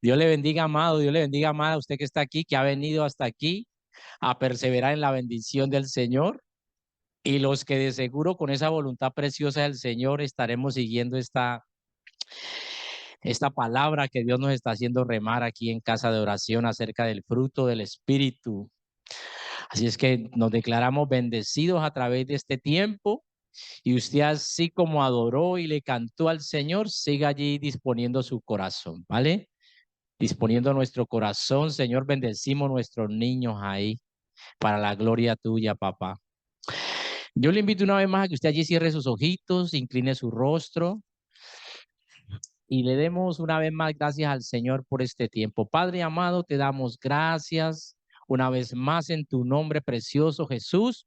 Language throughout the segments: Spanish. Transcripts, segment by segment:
Dios le bendiga, amado, Dios le bendiga, amada, usted que está aquí, que ha venido hasta aquí a perseverar en la bendición del Señor. Y los que de seguro con esa voluntad preciosa del Señor estaremos siguiendo esta palabra que Dios nos está haciendo remar aquí en casa de oración acerca del fruto del Espíritu. Así es que nos declaramos bendecidos a través de este tiempo. Y usted así como adoró y le cantó al Señor, siga allí disponiendo su corazón, ¿vale? Disponiendo nuestro corazón, Señor, bendecimos nuestros niños ahí para la gloria tuya, papá. Yo le invito una vez más a que usted allí cierre sus ojitos, incline su rostro y le demos una vez más gracias al Señor por este tiempo. Padre amado, te damos gracias una vez más en tu nombre precioso, Jesús,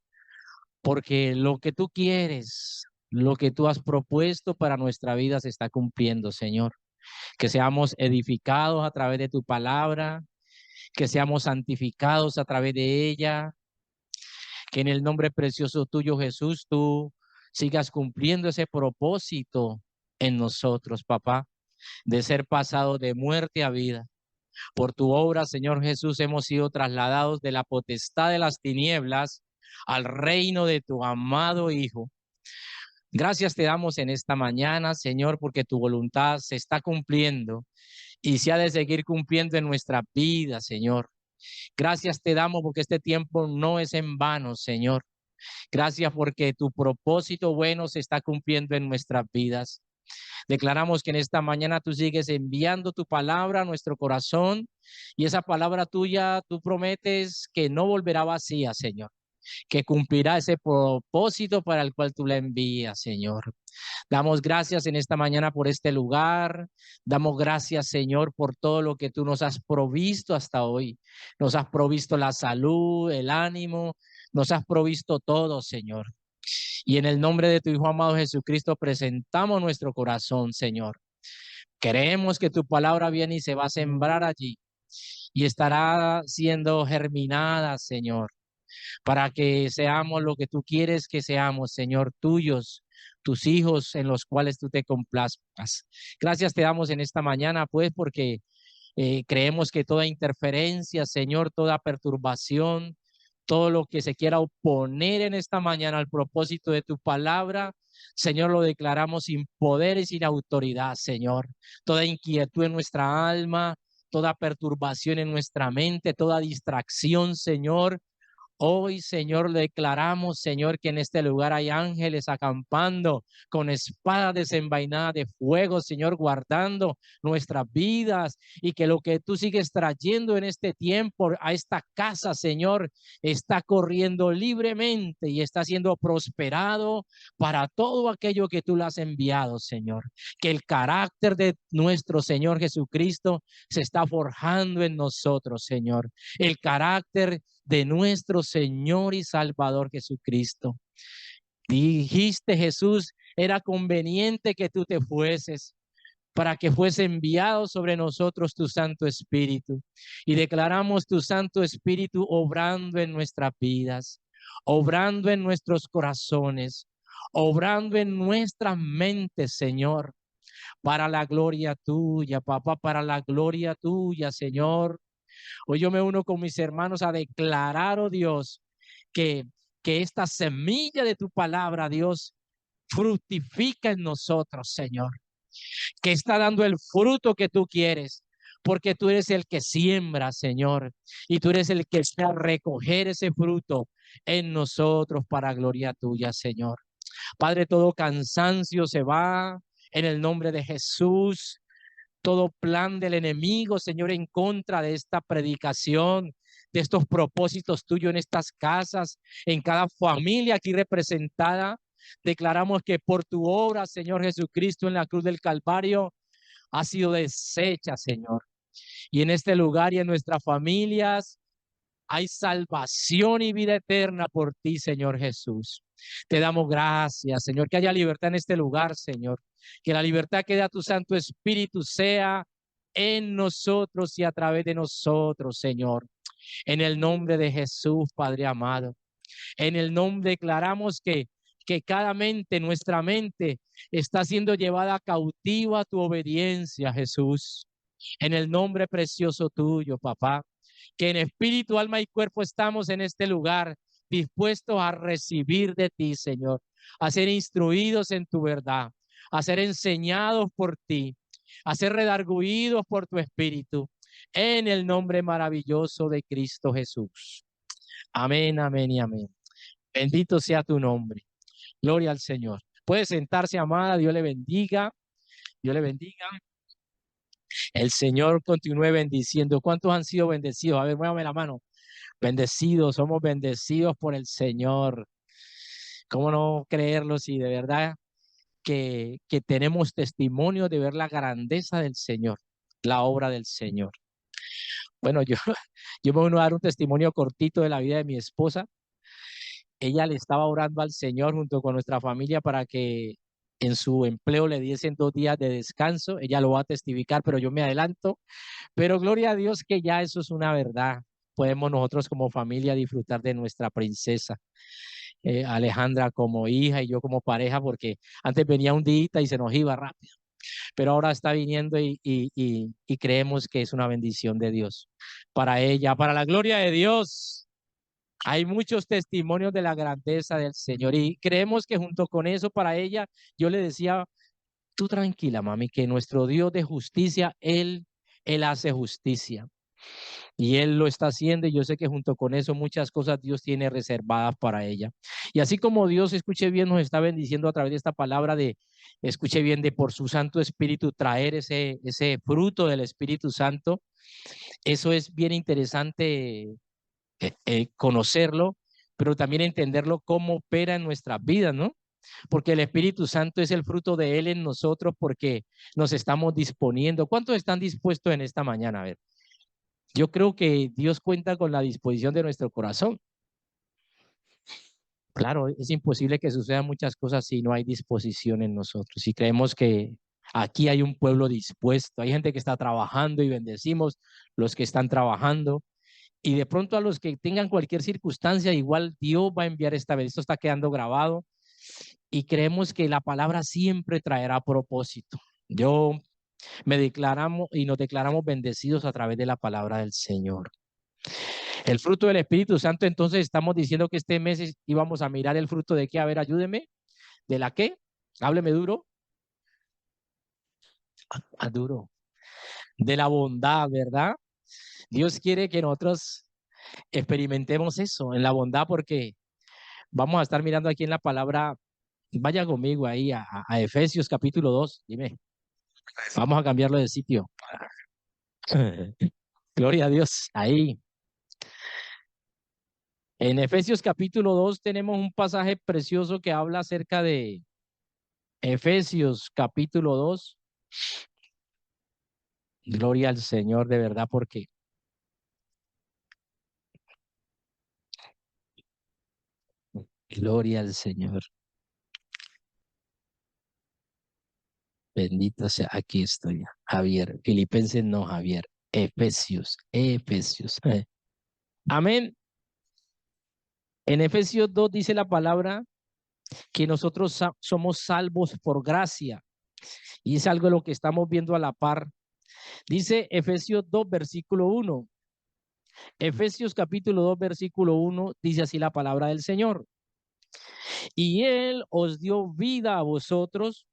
porque lo que tú quieres, lo que tú has propuesto para nuestra vida se está cumpliendo, Señor. Que seamos edificados a través de tu palabra, que seamos santificados a través de ella, que en el nombre precioso tuyo, Jesús, tú sigas cumpliendo ese propósito en nosotros, papá, de ser pasados de muerte a vida. Por tu obra, Señor Jesús, hemos sido trasladados de la potestad de las tinieblas al reino de tu amado Hijo. Gracias te damos en esta mañana, Señor, porque tu voluntad se está cumpliendo y se ha de seguir cumpliendo en nuestra vida, Señor. Gracias te damos porque este tiempo no es en vano, Señor. Gracias porque tu propósito bueno se está cumpliendo en nuestras vidas. Declaramos que en esta mañana tú sigues enviando tu palabra a nuestro corazón y esa palabra tuya, tú prometes que no volverá vacía, Señor, que cumplirá ese propósito para el cual tú la envías, Señor. Damos gracias en esta mañana por este lugar. Damos gracias, Señor, por todo lo que tú nos has provisto hasta hoy. Nos has provisto la salud, el ánimo, nos has provisto todo, Señor. Y en el nombre de tu Hijo amado Jesucristo presentamos nuestro corazón, Señor. Creemos que tu palabra viene y se va a sembrar allí y estará siendo germinada, Señor, para que seamos lo que tú quieres que seamos, Señor, tuyos, tus hijos en los cuales tú te complazcas. Gracias te damos en esta mañana, pues, porque creemos que toda interferencia, Señor, toda perturbación, todo lo que se quiera oponer en esta mañana al propósito de tu palabra, Señor, lo declaramos sin poder y sin autoridad, Señor. Toda inquietud en nuestra alma, toda perturbación en nuestra mente, toda distracción, Señor, hoy, Señor, declaramos, Señor, que en este lugar hay ángeles acampando con espadas desenvainadas de fuego, Señor, guardando nuestras vidas y que lo que tú sigues trayendo en este tiempo a esta casa, Señor, está corriendo libremente y está siendo prosperado para todo aquello que tú le has enviado, Señor. Que el carácter de nuestro Señor Jesucristo se está forjando en nosotros, Señor. El carácter de nuestro Señor y Salvador Jesucristo. Dijiste, Jesús, era conveniente que tú te fueses para que fuese enviado sobre nosotros tu Santo Espíritu. Y declaramos tu Santo Espíritu obrando en nuestras vidas, obrando en nuestros corazones, obrando en nuestras mentes, Señor, para la gloria tuya, papá, para la gloria tuya, Señor. Hoy yo me uno con mis hermanos a declarar, oh Dios, que, que esta semilla de tu palabra, Dios, fructifica en nosotros, Señor, que está dando el fruto que tú quieres, porque tú eres el que siembra, Señor, y tú eres el que está a recoger ese fruto en nosotros para gloria tuya, Señor. Padre, todo cansancio se va en el nombre de Jesús. Todo plan del enemigo, Señor, en contra de esta predicación, de estos propósitos tuyos en estas casas, en cada familia aquí representada. Declaramos que por tu obra, Señor Jesucristo, en la cruz del Calvario, ha sido deshecha, Señor. Y en este lugar y en nuestras familias hay salvación y vida eterna por ti, Señor Jesús. Te damos gracias, Señor, que haya libertad en este lugar, Señor. Que la libertad que da tu Santo Espíritu sea en nosotros y a través de nosotros, Señor. En el nombre de Jesús, Padre amado. En el nombre declaramos que cada mente, nuestra mente, está siendo llevada cautiva a tu obediencia, Jesús. En el nombre precioso tuyo, papá, que en espíritu, alma y cuerpo estamos en este lugar dispuestos a recibir de ti, Señor, a ser instruidos en tu verdad, a ser enseñados por ti, a ser redarguidos por tu espíritu, en el nombre maravilloso de Cristo Jesús. Amén, amén y amén. Bendito sea tu nombre. Gloria al Señor. Puede sentarse, amada. Dios le bendiga. Dios le bendiga. El Señor continúe bendiciendo. ¿Cuántos han sido bendecidos? A ver, muévame la mano. Bendecidos, somos bendecidos por el Señor. ¿Cómo no creerlo si de verdad que tenemos testimonio de ver la grandeza del Señor, la obra del Señor? Bueno, yo me voy a dar un testimonio cortito de la vida de mi esposa. Ella le estaba orando al Señor junto con nuestra familia para que en su empleo le diesen 2 días de descanso. Ella lo va a testificar, pero yo me adelanto. Pero gloria a Dios que ya eso es una verdad. Podemos nosotros como familia disfrutar de nuestra princesa, Alejandra como hija y yo como pareja, porque antes venía un día y se nos iba rápido, pero ahora está viniendo y creemos que es una bendición de Dios para ella, para la gloria de Dios. Hay muchos testimonios de la grandeza del Señor y creemos que junto con eso para ella, yo le decía, tú tranquila, mami, que nuestro Dios de justicia, Él hace justicia. Y Él lo está haciendo y yo sé que junto con eso muchas cosas Dios tiene reservadas para ella. Y así como Dios, escuche bien, nos está bendiciendo a través de esta palabra de, escuche bien, de por su Santo Espíritu traer ese fruto del Espíritu Santo. Eso es bien interesante conocerlo, pero también entenderlo cómo opera en nuestras vidas, ¿no? Porque el Espíritu Santo es el fruto de Él en nosotros porque nos estamos disponiendo. ¿Cuántos están dispuestos en esta mañana? A ver, yo creo que Dios cuenta con la disposición de nuestro corazón. Claro, es imposible que sucedan muchas cosas si no hay disposición en nosotros. Si creemos que aquí hay un pueblo dispuesto, hay gente que está trabajando y bendecimos los que están trabajando. Y de pronto a los que tengan cualquier circunstancia, igual Dios va a enviar esta vez. Esto está quedando grabado y creemos que la palabra siempre traerá propósito. Yo me declaramos y nos declaramos bendecidos a través de la palabra del Señor. El fruto del Espíritu Santo, entonces estamos diciendo que este mes íbamos a mirar el fruto de qué, a ver, ayúdeme, ¿de la qué? Hábleme duro. Duro. De la bondad, ¿verdad? Dios quiere que nosotros experimentemos eso, en la bondad, porque vamos a estar mirando aquí en la palabra, vaya conmigo ahí a Efesios capítulo 2, dime, vamos a cambiarlo de sitio. Gloria a Dios, ahí. En Efesios capítulo 2 tenemos un pasaje precioso que habla acerca de Efesios capítulo 2. Gloria al Señor de verdad, porque gloria al Señor. Bendito sea, aquí estoy, Javier. Filipenses no, Javier. Efesios, Efesios. Amén. En Efesios 2 dice la palabra que nosotros somos salvos por gracia. Y es algo de lo que estamos viendo a la par. Dice Efesios 2, versículo 1. Efesios capítulo 2, versículo 1, dice así la palabra del Señor. Y Él os dio vida a vosotros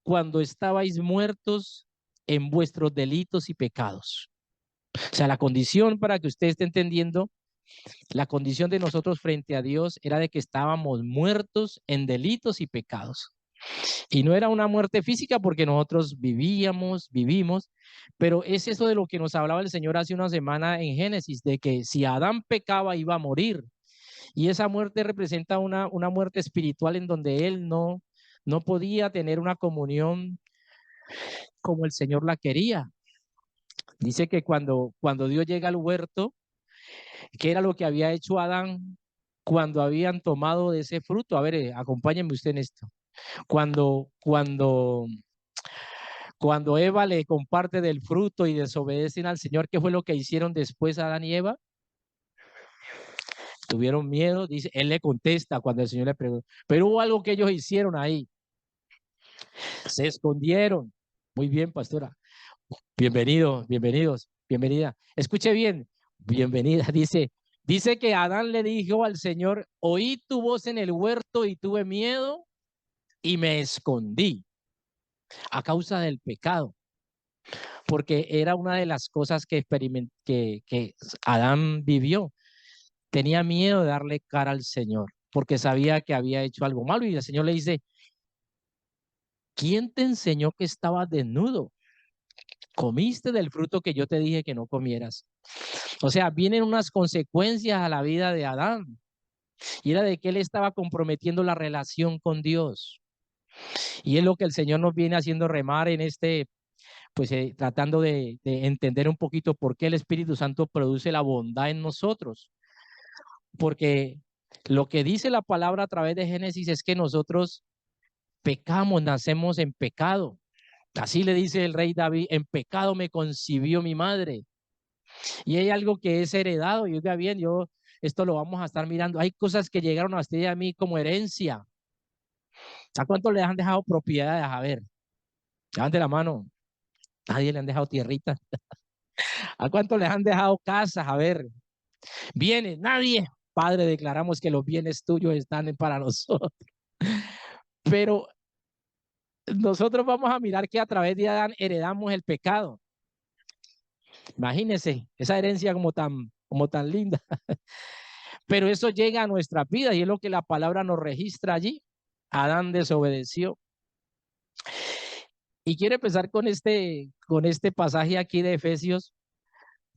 cuando estabais muertos en vuestros delitos y pecados. O sea, la condición, para que usted esté entendiendo, la condición de nosotros frente a Dios era de que estábamos muertos en delitos y pecados. Y no era una muerte física porque nosotros vivimos, pero es eso de lo que nos hablaba el Señor hace una semana en Génesis, de que si Adán pecaba iba a morir. Y esa muerte representa una muerte espiritual en donde él no podía tener una comunión como el Señor la quería. Dice que cuando Dios llega al huerto, ¿qué era lo que había hecho Adán cuando habían tomado de ese fruto? A ver, acompáñenme usted en esto. Cuando Eva le comparte del fruto y desobedecen al Señor, ¿qué fue lo que hicieron después Adán y Eva? Tuvieron miedo, dice, él le contesta cuando el Señor le pregunta, pero hubo algo que ellos hicieron ahí, se escondieron. Muy bien, pastora. Bienvenido, bienvenidos, bienvenida. Escuche bien, bienvenida. Dice que Adán le dijo al Señor, oí tu voz en el huerto y tuve miedo y me escondí a causa del pecado, porque era una de las cosas que Adán vivió. Tenía miedo de darle cara al Señor, porque sabía que había hecho algo malo y el Señor le dice, ¿quién te enseñó que estabas desnudo? Comiste del fruto que yo te dije que no comieras. O sea, vienen unas consecuencias a la vida de Adán y era de que él estaba comprometiendo la relación con Dios. Y es lo que el Señor nos viene haciendo remar en pues tratando de entender un poquito por qué el Espíritu Santo produce la bondad en nosotros. Porque lo que dice la palabra a través de Génesis es que nosotros pecamos, nacemos en pecado. Así le dice el rey David, en pecado me concibió mi madre. Y hay algo que es heredado, y oiga bien, esto lo vamos a estar mirando. Hay cosas que llegaron a usted y a mí como herencia. ¿A cuánto le han dejado propiedades? A ver, levante la mano. Nadie le han dejado tierrita. ¿A cuánto les han dejado casas? A ver, bienes, nadie. Padre, declaramos que los bienes tuyos están para nosotros. Pero nosotros vamos a mirar que a través de Adán heredamos el pecado. Imagínense esa herencia como tan linda. Pero eso llega a nuestra vida y es lo que la palabra nos registra allí. Adán desobedeció. Y quiero empezar con este pasaje aquí de Efesios,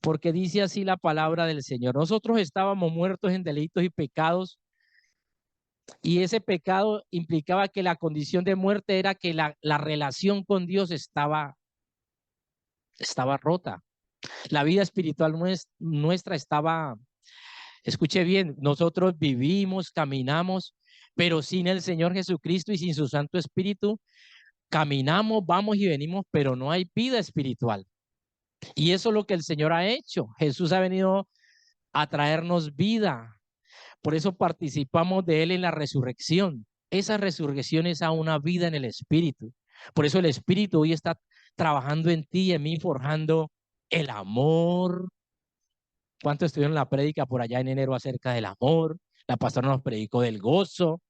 porque dice así la palabra del Señor. Nosotros estábamos muertos en delitos y pecados, y ese pecado implicaba que la condición de muerte era que la relación con Dios estaba rota. La vida espiritual nuestra estaba, escuche bien, nosotros vivimos, caminamos, pero sin el Señor Jesucristo y sin su Santo Espíritu, caminamos, vamos y venimos, pero no hay vida espiritual. Y eso es lo que el Señor ha hecho. Jesús ha venido a traernos vida. Por eso participamos de Él en la resurrección. Esa resurrección es a una vida en el Espíritu. Por eso el Espíritu hoy está trabajando en ti y en mí, forjando el amor. ¿Cuánto estuvieron en la prédica por allá en enero acerca del amor? La pastora nos predicó del gozo.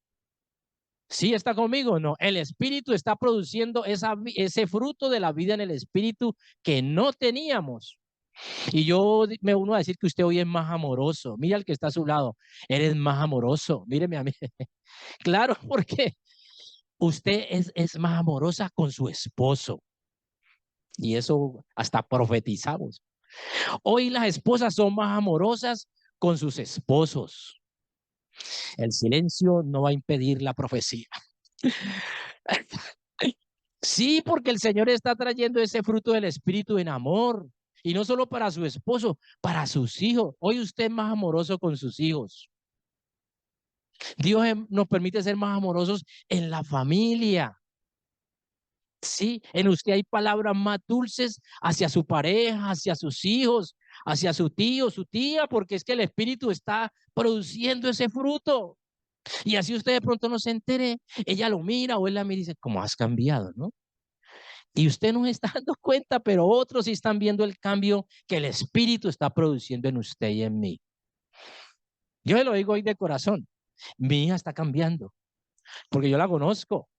¿Sí está conmigo? No, el Espíritu está produciendo ese fruto de la vida en el Espíritu que no teníamos. Y yo me uno a decir que usted hoy es más amoroso. Mira al que está a su lado, eres más amoroso. Míreme a mí. Claro, porque usted es más amorosa con su esposo. Y eso hasta profetizamos. Hoy las esposas son más amorosas con sus esposos. El silencio no va a impedir la profecía. Sí, porque el Señor está trayendo ese fruto del Espíritu en amor. Y no solo para su esposo, para sus hijos. Hoy usted es más amoroso con sus hijos. Dios nos permite ser más amorosos en la familia. Sí, en usted hay palabras más dulces hacia su pareja, hacia sus hijos, hacia su tío, su tía, porque es que el Espíritu está produciendo ese fruto. Y así usted de pronto no se entere, ella lo mira o él la mira y dice, ¿cómo has cambiado, no? Y usted no está dando cuenta, pero otros sí están viendo el cambio que el Espíritu está produciendo en usted y en mí. Yo se lo digo hoy de corazón, mi hija está cambiando, porque yo la conozco.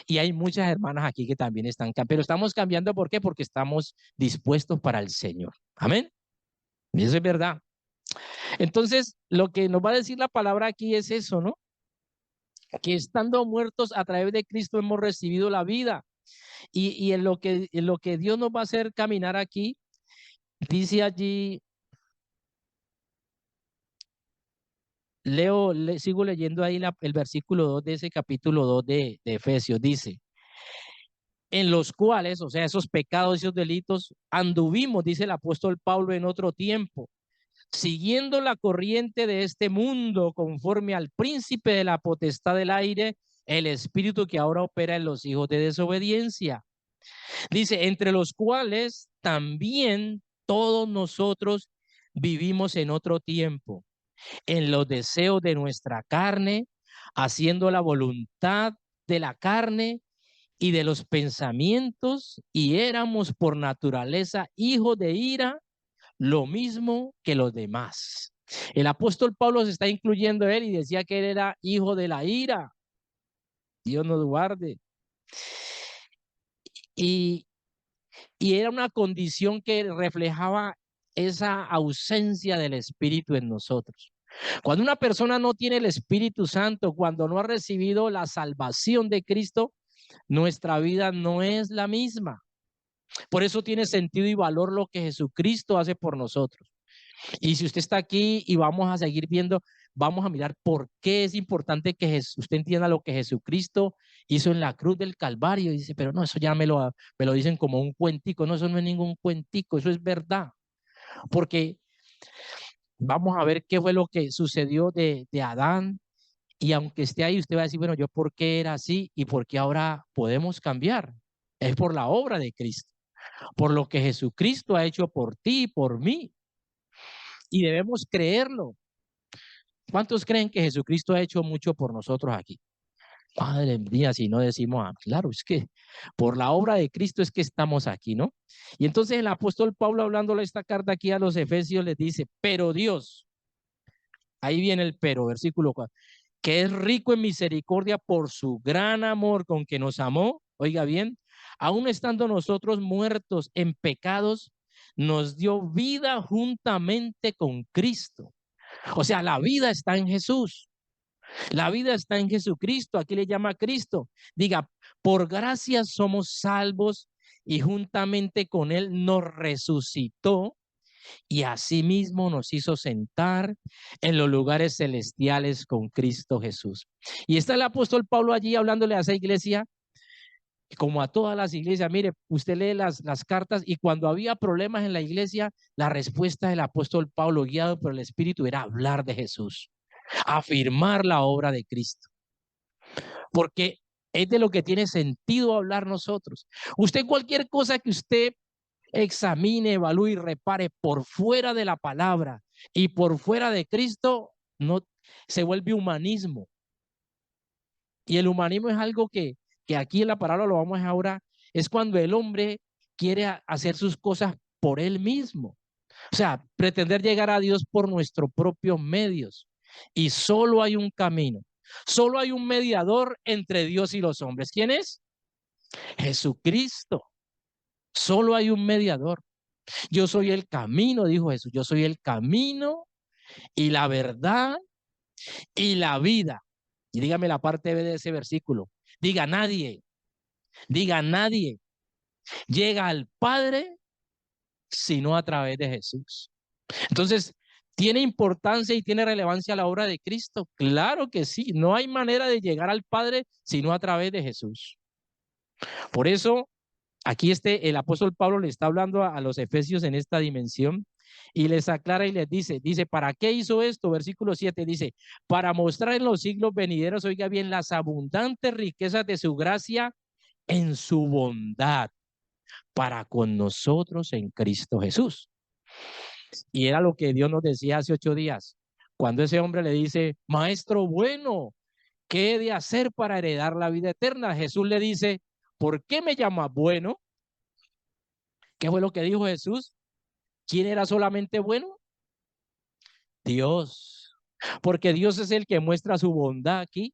Y hay muchas hermanas aquí que también están cambiando, pero estamos cambiando, ¿por qué? Porque estamos dispuestos para el Señor. Amén. Y eso es verdad. Entonces, lo que nos va a decir la palabra aquí es eso, ¿no? Que estando muertos a través de Cristo hemos recibido la vida. Y en lo que Dios nos va a hacer caminar aquí, dice allí, sigo leyendo ahí el versículo 2 de ese capítulo 2 de Efesios, dice, en los cuales, o sea, esos pecados, esos delitos, anduvimos, dice el apóstol Pablo, en otro tiempo, siguiendo la corriente de este mundo, conforme al príncipe de la potestad del aire, el espíritu que ahora opera en los hijos de desobediencia. Dice, entre los cuales también todos nosotros vivimos en otro tiempo, en los deseos de nuestra carne, haciendo la voluntad de la carne y de los pensamientos, y éramos por naturaleza hijos de ira, lo mismo que los demás. El apóstol Pablo se está incluyendo él y decía que él era hijo de la ira. Dios nos guarde. Y, y era una condición que reflejaba esa ausencia del Espíritu en nosotros. Cuando una persona no tiene el Espíritu Santo, cuando no ha recibido la salvación de Cristo, nuestra vida no es la misma. Por eso tiene sentido y valor lo que Jesucristo hace por nosotros. Y si usted está aquí y vamos a seguir viendo, vamos a mirar por qué es importante que usted entienda lo que Jesucristo hizo en la cruz del Calvario. Y dice, pero no, eso ya me lo dicen como un cuentico. No, eso no es ningún cuentico, eso es verdad. Porque vamos a ver qué fue lo que sucedió de Adán. Y aunque esté ahí, usted va a decir, bueno, yo por qué era así y por qué ahora podemos cambiar. Es por la obra de Cristo, por lo que Jesucristo ha hecho por ti y por mí. Y debemos creerlo. ¿Cuántos creen que Jesucristo ha hecho mucho por nosotros aquí? Madre mía, si no decimos, claro, es que por la obra de Cristo es que estamos aquí, ¿no? Y entonces el apóstol Pablo, hablándole esta carta aquí a los Efesios, les dice, pero Dios, ahí viene el pero, versículo 4, que es rico en misericordia por su gran amor con que nos amó, oiga bien, aun estando nosotros muertos en pecados, nos dio vida juntamente con Cristo. O sea, la vida está en Jesús. La vida está en Jesucristo. Aquí le llama a Cristo. Diga, por gracia somos salvos y juntamente con Él nos resucitó y asimismo nos hizo sentar en los lugares celestiales con Cristo Jesús. Y está el apóstol Pablo allí hablándole a esa iglesia, como a todas las iglesias. Mire, usted lee las cartas y cuando había problemas en la iglesia, la respuesta del apóstol Pablo, guiado por el Espíritu, era hablar de Jesús, afirmar la obra de Cristo, porque es de lo que tiene sentido hablar nosotros. Usted cualquier cosa que usted examine, evalúe y repare por fuera de la palabra y por fuera de Cristo, no se vuelve humanismo. Y el humanismo es algo que aquí en la palabra lo vamos a ahora, es cuando el hombre quiere hacer sus cosas por él mismo. O sea, pretender llegar a Dios por nuestros propios medios. Y solo hay un camino, solo hay un mediador entre Dios y los hombres. ¿Quién es? Jesucristo. Solo hay un mediador. Yo soy el camino, dijo Jesús. Yo soy el camino y la verdad y la vida. Y dígame la parte B de ese versículo. Diga nadie llega al Padre sino a través de Jesús. Entonces, ¿tiene importancia y tiene relevancia la obra de Cristo? Claro que sí. No hay manera de llegar al Padre sino a través de Jesús. Por eso, aquí el apóstol Pablo le está hablando a los efesios en esta dimensión y les aclara y les dice, ¿para qué hizo esto? Versículo 7 dice, para mostrar en los siglos venideros, oiga bien, las abundantes riquezas de su gracia en su bondad para con nosotros en Cristo Jesús. Y era lo que Dios nos decía hace 8 días, cuando ese hombre le dice, maestro bueno, ¿qué he de hacer para heredar la vida eterna? Jesús le dice, ¿por qué me llamas bueno? ¿Qué fue lo que dijo Jesús? ¿Quién era solamente bueno? Dios. Porque Dios es el que muestra su bondad aquí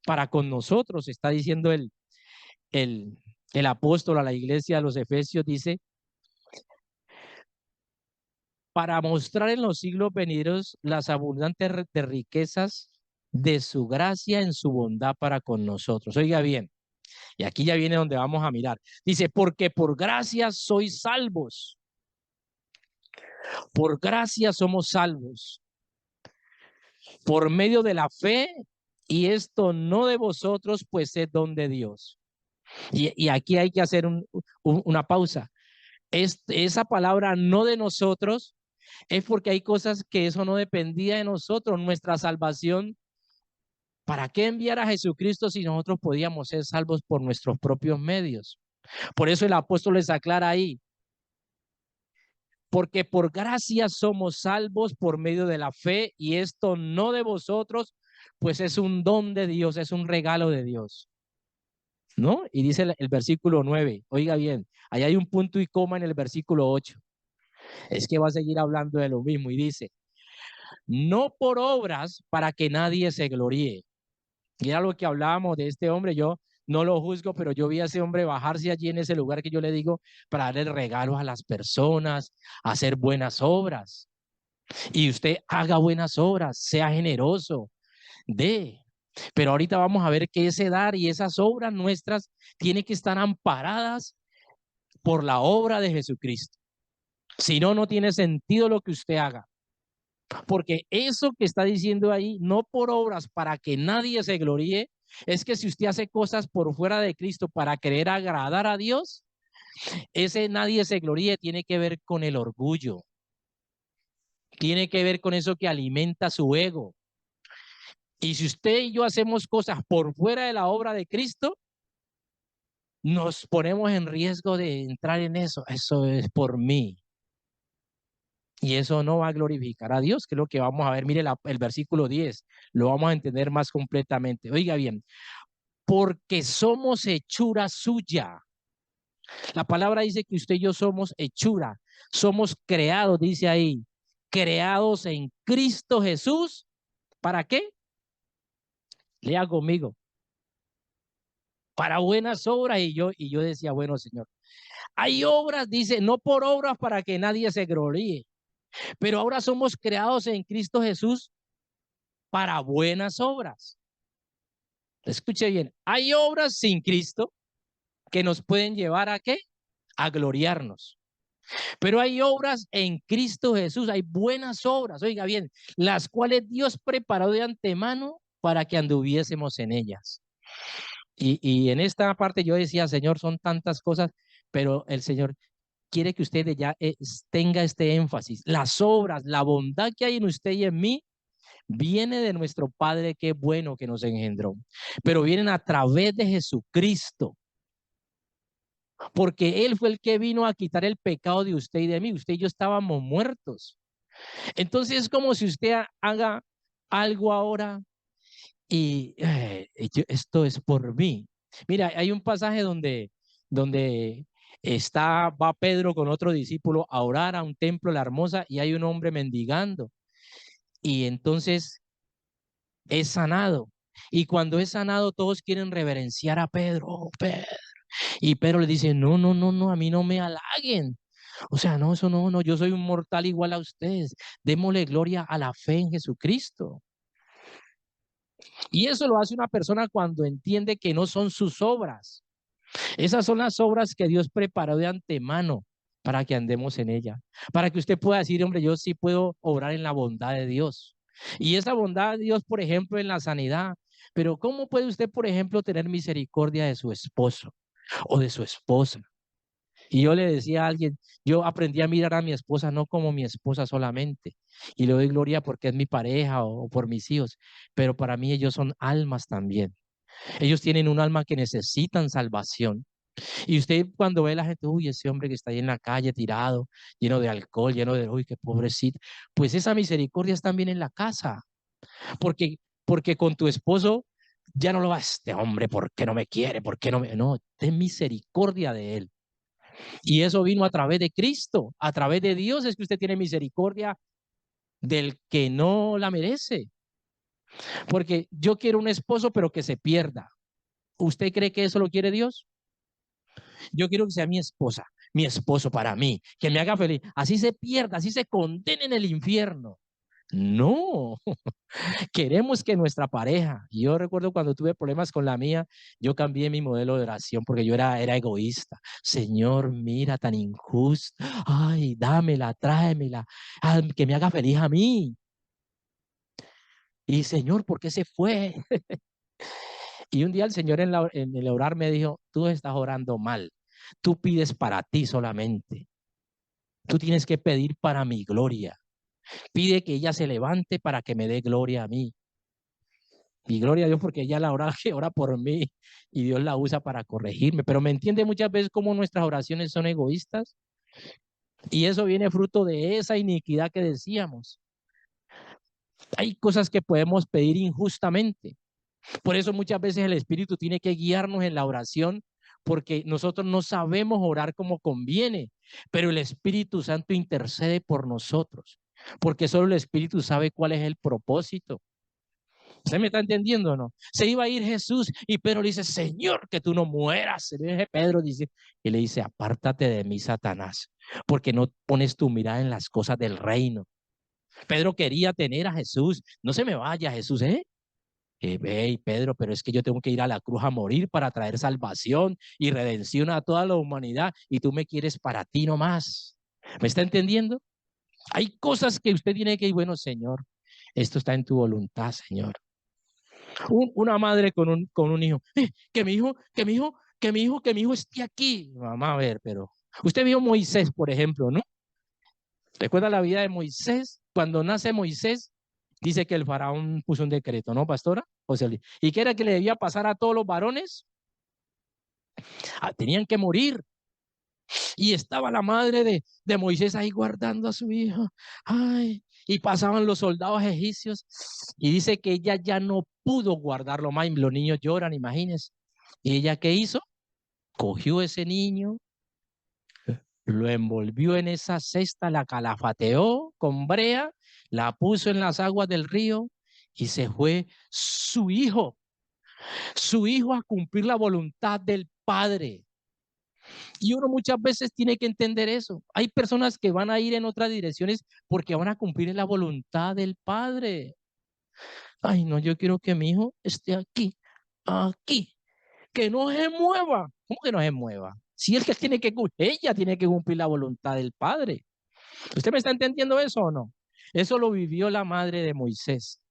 para con nosotros. Está diciendo el, el apóstol a la iglesia de los Efesios, dice, para mostrar en los siglos venideros las abundantes de riquezas de su gracia en su bondad para con nosotros. Oiga bien, y aquí ya viene donde vamos a mirar. Dice, porque por gracia sois salvos. Por gracia somos salvos. Por medio de la fe, y esto no de vosotros, pues es don de Dios. Y aquí hay que hacer una pausa. Esa palabra no de nosotros es porque hay cosas que eso no dependía de nosotros. Nuestra salvación, ¿para qué enviar a Jesucristo si nosotros podíamos ser salvos por nuestros propios medios? Por eso el apóstol les aclara ahí, porque por gracia somos salvos por medio de la fe, y esto no de vosotros, pues es un don de Dios, es un regalo de Dios. ¿no? Y dice el versículo 9, oiga bien, ahí hay un punto y coma en el versículo 8. Es que va a seguir hablando de lo mismo y dice, no por obras para que nadie se gloríe. Y era lo que hablábamos de este hombre, yo no lo juzgo, pero yo vi a ese hombre bajarse allí en ese lugar que yo le digo para darle regalos a las personas, hacer buenas obras. Y usted haga buenas obras, sea generoso, dé. Pero ahorita vamos a ver que ese dar y esas obras nuestras tienen que estar amparadas por la obra de Jesucristo. Si no, no tiene sentido lo que usted haga. Porque eso que está diciendo ahí, no por obras para que nadie se gloríe, es que si usted hace cosas por fuera de Cristo para querer agradar a Dios, ese nadie se gloríe tiene que ver con el orgullo, tiene que ver con eso que alimenta su ego. Y si usted y yo hacemos cosas por fuera de la obra de Cristo, nos ponemos en riesgo de entrar en eso. Eso es por mí. Y eso no va a glorificar a Dios, que es lo que vamos a ver. Mire el versículo 10, lo vamos a entender más completamente. Oiga bien, porque somos hechura suya. La palabra dice que usted y yo somos hechura, somos creados, dice ahí, creados en Cristo Jesús. ¿Para qué? Lea conmigo. Para buenas obras. Y yo decía, bueno, Señor, hay obras, dice, no por obras para que nadie se gloríe, pero ahora somos creados en Cristo Jesús para buenas obras. Escuche bien, hay obras sin Cristo que nos pueden llevar a ¿qué? A gloriarnos. Pero hay obras en Cristo Jesús, hay buenas obras, oiga bien, las cuales Dios preparó de antemano para que anduviésemos en ellas. Y en esta parte yo decía, Señor, son tantas cosas, pero el Señor quiere que usted ya tenga este énfasis. Las obras, la bondad que hay en usted y en mí, viene de nuestro Padre, que bueno que nos engendró, pero vienen a través de Jesucristo, porque Él fue el que vino a quitar el pecado de usted y de mí. Usted y yo estábamos muertos. Entonces es como si usted haga algo ahora y esto es por mí. Mira, hay un pasaje donde va Pedro con otro discípulo a orar a un templo, la hermosa, y hay un hombre mendigando. Y entonces es sanado. Y cuando es sanado, todos quieren reverenciar a Pedro. Oh, Pedro. Y Pedro le dice, no, no, no, no, a mí no me halaguen. O sea, no, eso no, no, yo soy un mortal igual a ustedes. Démosle gloria a la fe en Jesucristo. Y eso lo hace una persona cuando entiende que no son sus obras. Esas son las obras que Dios preparó de antemano para que andemos en ella. Para que usted pueda decir, hombre, yo sí puedo obrar en la bondad de Dios. Y esa bondad de Dios, por ejemplo, en la sanidad. Pero ¿cómo puede usted, por ejemplo, tener misericordia de su esposo o de su esposa? Y yo le decía a alguien, yo aprendí a mirar a mi esposa no como mi esposa solamente, y le doy gloria porque es mi pareja o por mis hijos, pero para mí ellos son almas también. Ellos tienen un alma que necesitan salvación. Y usted cuando ve a la gente, uy, ese hombre que está ahí en la calle tirado, lleno de alcohol, lleno de, uy, qué pobrecito, pues esa misericordia es también en la casa, porque con tu esposo ya no lo va, este hombre, ¿por qué no me quiere? ¿Por qué no me...? No, ten misericordia de él. Y eso vino a través de Cristo, a través de Dios es que usted tiene misericordia del que no la merece. Porque yo quiero un esposo, pero que se pierda. ¿Usted cree que eso lo quiere Dios? Yo quiero que sea mi esposa, mi esposo para mí, que me haga feliz. Así se pierda, así se condene en el infierno. No, queremos que nuestra pareja, yo recuerdo cuando tuve problemas con la mía, yo cambié mi modelo de oración porque yo era egoísta. Señor, mira, tan injusto. Ay, dámela, tráemela, que me haga feliz a mí. Y Señor, ¿por qué se fue? Y un día el Señor en el orar me dijo, tú estás orando mal. Tú pides para ti solamente. Tú tienes que pedir para mi gloria. Pide que ella se levante para que me dé gloria a mí. Y gloria a Dios porque ella la ora, que ora por mí y Dios la usa para corregirme. Pero me entiende muchas veces cómo nuestras oraciones son egoístas y eso viene fruto de esa iniquidad que decíamos. Hay cosas que podemos pedir injustamente. Por eso muchas veces el Espíritu tiene que guiarnos en la oración, porque nosotros no sabemos orar como conviene, pero el Espíritu Santo intercede por nosotros, porque solo el Espíritu sabe cuál es el propósito. ¿Usted me está entendiendo o no? Se iba a ir Jesús y Pedro le dice, Señor, que tú no mueras. Pedro dice, y le dice, apártate de mí, Satanás, porque no pones tu mirada en las cosas del reino. Pedro quería tener a Jesús. No se me vaya, Jesús, ¿eh? Hey, Pedro, pero es que yo tengo que ir a la cruz a morir para traer salvación y redención a toda la humanidad y tú me quieres para ti nomás. ¿Me está entendiendo? Hay cosas que usted tiene que ir, bueno, Señor, esto está en tu voluntad, Señor. Una madre con un hijo, que mi hijo, que mi hijo, que mi hijo, que mi hijo esté aquí. Mamá, a ver, pero usted vio Moisés, por ejemplo, ¿no? ¿Recuerda la vida de Moisés? Cuando nace Moisés, dice que el faraón puso un decreto, ¿no, pastora? ¿Y qué era que le debía pasar a todos los varones? Tenían que morir. Y estaba la madre de Moisés ahí guardando a su hijo. Ay, y pasaban los soldados egipcios. Y dice que ella ya no pudo guardarlo más. Y los niños lloran, imagínense. ¿Y ella qué hizo? Cogió ese niño, lo envolvió en esa cesta, la calafateó con brea, la puso en las aguas del río y se fue su hijo a cumplir la voluntad del Padre. Y uno muchas veces tiene que entender eso. Hay personas que van a ir en otras direcciones porque van a cumplir la voluntad del Padre. Ay, no, yo quiero que mi hijo esté aquí, aquí, que no se mueva. ¿Cómo que no se mueva? Si él que tiene que, ella tiene que cumplir la voluntad del Padre. ¿Usted me está entendiendo eso o no? Eso lo vivió la madre de Moisés.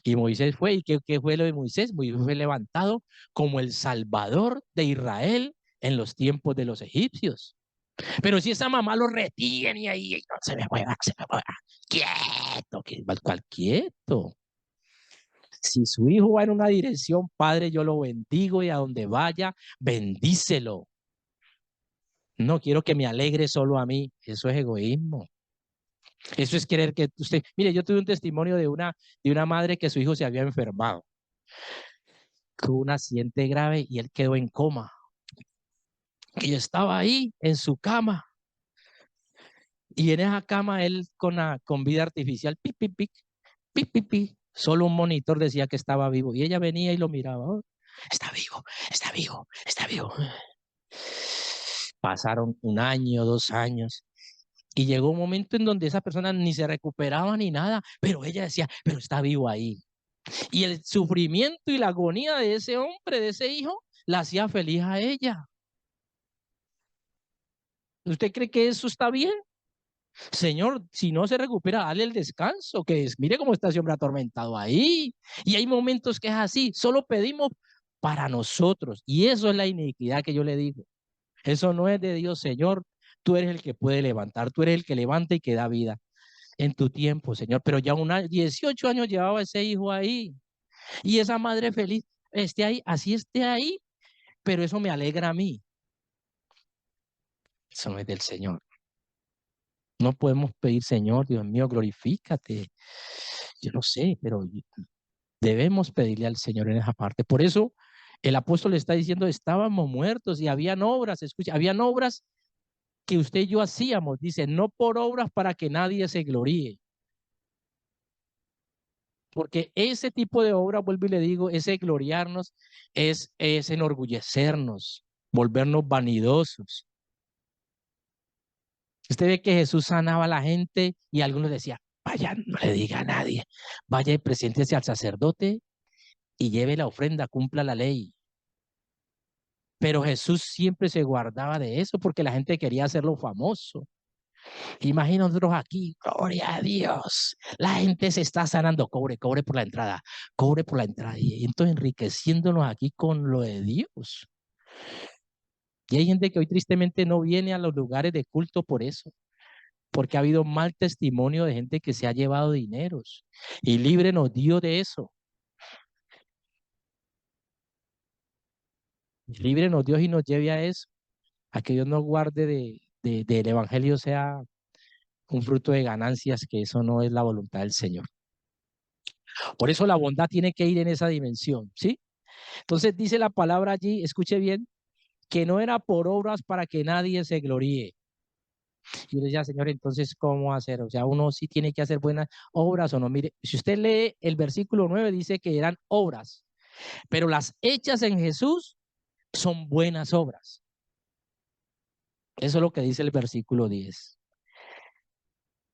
Y Moisés fue, ¿y qué fue lo de Moisés? Moisés fue levantado como el Salvador de Israel en los tiempos de los egipcios. Pero si esa mamá lo retiene y ahí, no se me mueva, se me mueva. Quieto, cual quieto. Si su hijo va en una dirección, Padre, yo lo bendigo y a donde vaya, bendícelo. No quiero que me alegre solo a mí. Eso es egoísmo. Eso es querer que usted, mire, yo tuve un testimonio de una madre que su hijo se había enfermado con un accidente grave y él quedó en coma. Y estaba ahí en su cama. Y en esa cama él con vida artificial, pic, pic, pic, pic, pic, pic. Solo un monitor decía que estaba vivo. Y ella venía y lo miraba. Oh, está vivo, está vivo, está vivo. Pasaron un año, 2 años. Y llegó un momento en donde esa persona ni se recuperaba ni nada, pero ella decía, pero está vivo ahí. Y el sufrimiento y la agonía de ese hombre, de ese hijo, la hacía feliz a ella. ¿Usted cree que eso está bien? Señor, si no se recupera, dale el descanso, mire cómo está ese hombre atormentado ahí. Y hay momentos que es así, solo pedimos para nosotros. Y eso es la iniquidad que yo le digo. Eso no es de Dios, Señor. Tú eres el que puede levantar, tú eres el que levanta y que da vida en tu tiempo, Señor. Pero ya 18 años llevaba ese hijo ahí. Y esa madre feliz esté ahí, así esté ahí, pero eso me alegra a mí. Eso no es del Señor. No podemos pedir, Señor, Dios mío, glorifícate. Yo no sé, pero debemos pedirle al Señor en esa parte. Por eso el apóstol le está diciendo, estábamos muertos y habían obras, escucha, habían obras que usted y yo hacíamos, dice, no por obras para que nadie se gloríe. Porque ese tipo de obra, vuelvo y le digo, ese gloriarnos es enorgullecernos, volvernos vanidosos. Usted ve que Jesús sanaba a la gente y algunos decían, vaya, no le diga a nadie, vaya y preséntese al sacerdote y lleve la ofrenda, cumpla la ley. Pero Jesús siempre se guardaba de eso porque la gente quería hacerlo famoso. Imagina nosotros aquí, gloria a Dios. La gente se está sanando, cobre por la entrada, cobre por la entrada. Y entonces enriqueciéndonos aquí con lo de Dios. Y hay gente que hoy tristemente no viene a los lugares de culto por eso, porque ha habido mal testimonio de gente que se ha llevado dineros. Y líbrenos Dios de eso. Líbrenos Dios y nos lleve a eso, a que Dios nos guarde del evangelio sea un fruto de ganancias, que eso no es la voluntad del Señor. Por eso la bondad tiene que ir en esa dimensión, ¿sí? Entonces dice la palabra allí, escuche bien, que no era por obras para que nadie se gloríe. Y yo le decía, Señor, entonces, ¿cómo hacer? O sea, uno sí tiene que hacer buenas obras o no. Mire, si usted lee el versículo 9, dice que eran obras, pero las hechas en Jesús son buenas obras. Eso es lo que dice el versículo 10,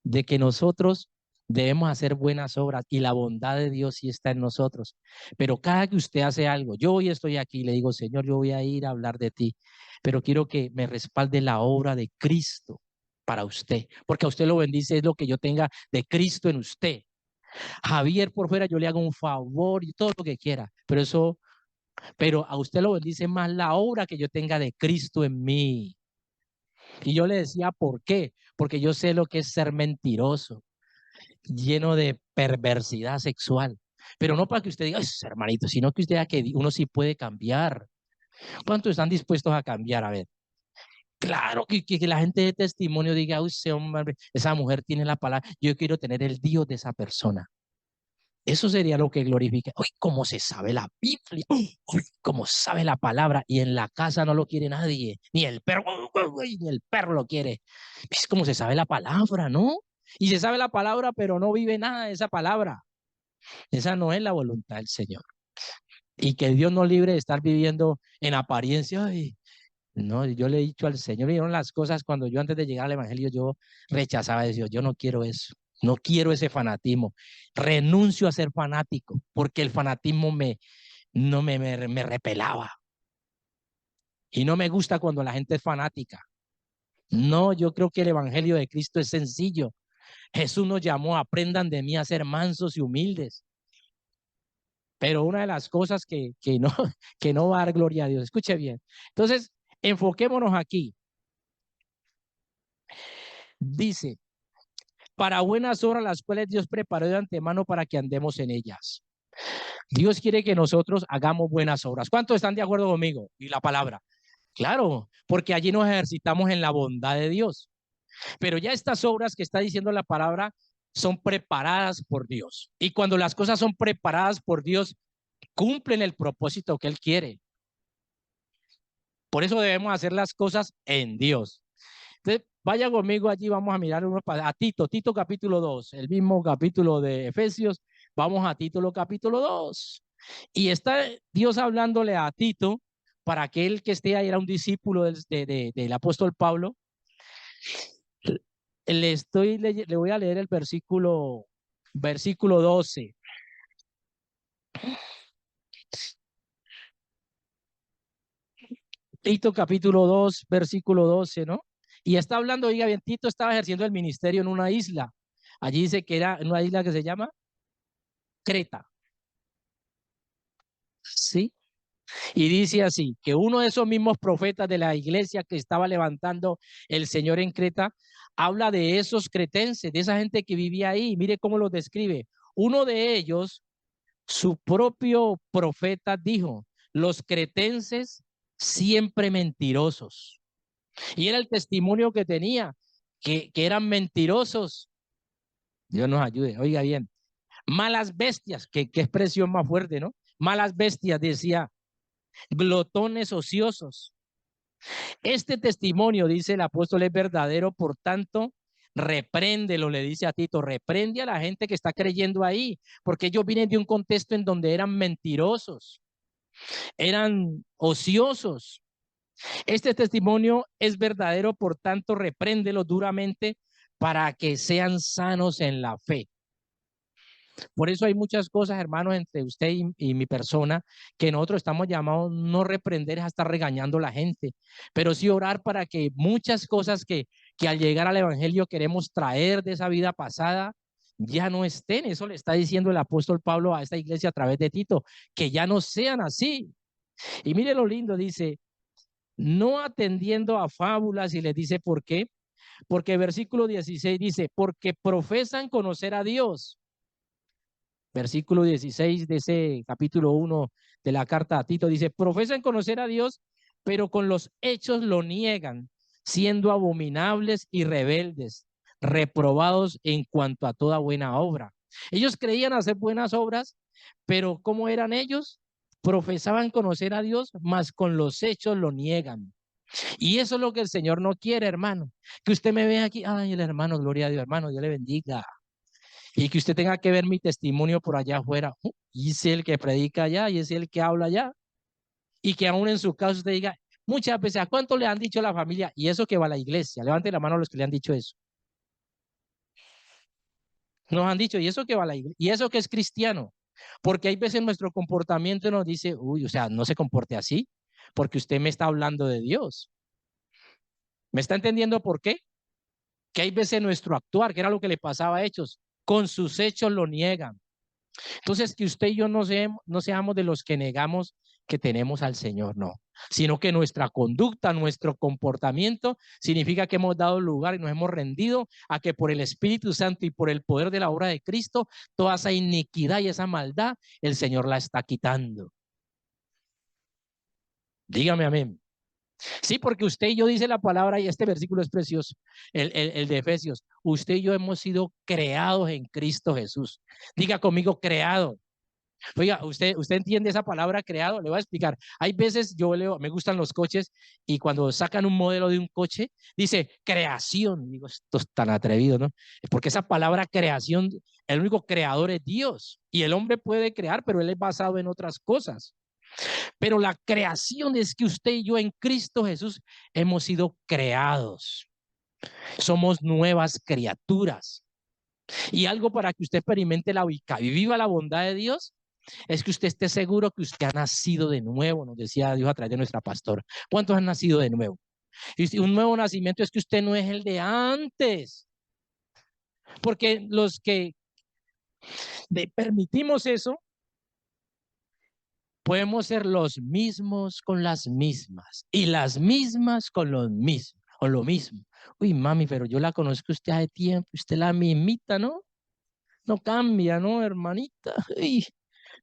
de que nosotros debemos hacer buenas obras y la bondad de Dios sí está en nosotros. Pero cada que usted hace algo, yo hoy estoy aquí y le digo, Señor, yo voy a ir a hablar de ti, pero quiero que me respalde la obra de Cristo para usted, porque a usted lo bendice es lo que yo tenga de Cristo en usted. Javier por fuera yo le hago un favor y todo lo que quiera, pero a usted lo bendice más la obra que yo tenga de Cristo en mí. Y yo le decía, ¿por qué? Porque yo sé lo que es ser mentiroso, lleno de perversidad sexual. Pero no para que usted diga, hermanito, sino que usted vea que uno sí puede cambiar. ¿Cuántos están dispuestos a cambiar? A ver, claro que la gente de testimonio diga, uy, ese hombre, esa mujer tiene la palabra, yo quiero tener el Dios de esa persona. Eso sería lo que glorifica. Uy, cómo se sabe la Biblia, uy, cómo sabe la palabra, y en la casa no lo quiere nadie, ni el perro, uy, ni el perro lo quiere. Es como se sabe la palabra, ¿no? Y se sabe la palabra, pero no vive nada de esa palabra. Esa no es la voluntad del Señor. Y que Dios nos libre de estar viviendo en apariencia. Ay, no, yo le he dicho al Señor, vieron las cosas cuando yo antes de llegar al Evangelio, yo rechazaba, decía, yo no quiero eso, no quiero ese fanatismo, renuncio a ser fanático, porque el fanatismo no me repelaba. Y no me gusta cuando la gente es fanática. No, yo creo que el Evangelio de Cristo es sencillo. Jesús nos llamó, aprendan de mí a ser mansos y humildes. Pero una de las cosas no, que no va a dar gloria a Dios, escuche bien. Entonces, enfoquémonos aquí. Dice, para buenas obras las cuales Dios preparó de antemano para que andemos en ellas. Dios quiere que nosotros hagamos buenas obras. ¿Cuántos están de acuerdo conmigo? Y la palabra. Claro, porque allí nos ejercitamos en la bondad de Dios. Pero ya estas obras que está diciendo la palabra son preparadas por Dios. Y cuando las cosas son preparadas por Dios, cumplen el propósito que Él quiere. Por eso debemos hacer las cosas en Dios. Entonces, vaya conmigo allí, vamos a mirar a Tito capítulo 2, el mismo capítulo de Efesios, vamos a Tito capítulo 2. Y está Dios hablándole a Tito para aquel que esté ahí, era un discípulo del apóstol Pablo. Le voy a leer el versículo 12. Tito capítulo 2, versículo 12, ¿no? Y está hablando, oiga bien, Tito estaba ejerciendo el ministerio en una isla. Allí dice que era en una isla que se llama Creta. ¿Sí? Y dice así, que uno de esos mismos profetas de la iglesia que estaba levantando el Señor en Creta, habla de esos cretenses, de esa gente que vivía ahí. Mire cómo los describe. Uno de ellos, su propio profeta dijo, los cretenses siempre mentirosos. Y era el testimonio que tenía, que eran mentirosos. Dios nos ayude, oiga bien. Malas bestias, qué expresión más fuerte, ¿no? Malas bestias, decía, glotones ociosos. Este testimonio, dice el apóstol, es verdadero, por tanto, repréndelo, le dice a Tito, reprende a la gente que está creyendo ahí, porque ellos vienen de un contexto en donde eran mentirosos, eran ociosos. Este testimonio es verdadero, por tanto, repréndelo duramente para que sean sanos en la fe. Por eso hay muchas cosas, hermanos, entre usted y mi persona, que nosotros estamos llamados no reprender hasta regañando a la gente, pero sí orar para que muchas cosas que al llegar al Evangelio queremos traer de esa vida pasada, ya no estén. Eso le está diciendo el apóstol Pablo a esta iglesia a través de Tito, que ya no sean así. Y mire lo lindo, dice, no atendiendo a fábulas, y les dice por qué. Porque versículo 16 dice, porque profesan conocer a Dios. Versículo 16 de ese capítulo 1 de la carta a Tito dice, profesan conocer a Dios, pero con los hechos lo niegan, siendo abominables y rebeldes, reprobados en cuanto a toda buena obra. Ellos creían hacer buenas obras, pero ¿cómo eran ellos? Profesaban conocer a Dios, mas con los hechos lo niegan. Y eso es lo que el Señor no quiere, hermano. Que usted me vea aquí, ay, el hermano, gloria a Dios, hermano, Dios le bendiga. Y que usted tenga que ver mi testimonio por allá afuera. Y es el que predica allá y es el que habla allá. Y que aún en su caso usted diga, muchas veces, ¿a cuánto le han dicho a la familia? Y eso que va a la iglesia. Levante la mano a los que le han dicho eso. Nos han dicho, y eso que va a la iglesia, y eso que es cristiano. Porque hay veces nuestro comportamiento nos dice, uy, o sea, no se comporte así, porque usted me está hablando de Dios. ¿Me está entendiendo por qué? Que hay veces nuestro actuar, que era lo que le pasaba a Hechos, con sus hechos lo niegan. Entonces, que usted y yo no seamos de los que negamos que tenemos al Señor, no, sino que nuestra conducta, nuestro comportamiento significa que hemos dado lugar y nos hemos rendido a que por el Espíritu Santo y por el poder de la obra de Cristo, toda esa iniquidad y esa maldad, el Señor la está quitando. Dígame amén. Sí, porque usted y yo dice la palabra y este versículo es precioso, el de Efesios. Usted y yo hemos sido creados en Cristo Jesús. Diga conmigo, creado. Oiga, usted entiende esa palabra creado, le voy a explicar. Hay veces yo leo, me gustan los coches y cuando sacan un modelo de un coche, dice creación. Digo, esto es tan atrevido, ¿no? Porque esa palabra creación, el único creador es Dios y el hombre puede crear, pero él es basado en otras cosas. Pero la creación es que usted y yo en Cristo Jesús hemos sido creados. Somos nuevas criaturas. Y algo para que usted experimente la ubica y viva la bondad de Dios es que usted esté seguro que usted ha nacido de nuevo, nos decía Dios a través de nuestra pastora. ¿Cuántos han nacido de nuevo? Y un nuevo nacimiento es que usted no es el de antes. Porque los que permitimos eso, podemos ser los mismos con las mismas y las mismas con los mismos o lo mismo. Uy, mami, pero yo la conozco usted hace tiempo, usted la mismita, ¿no? No cambia, ¿no, hermanita? Uy,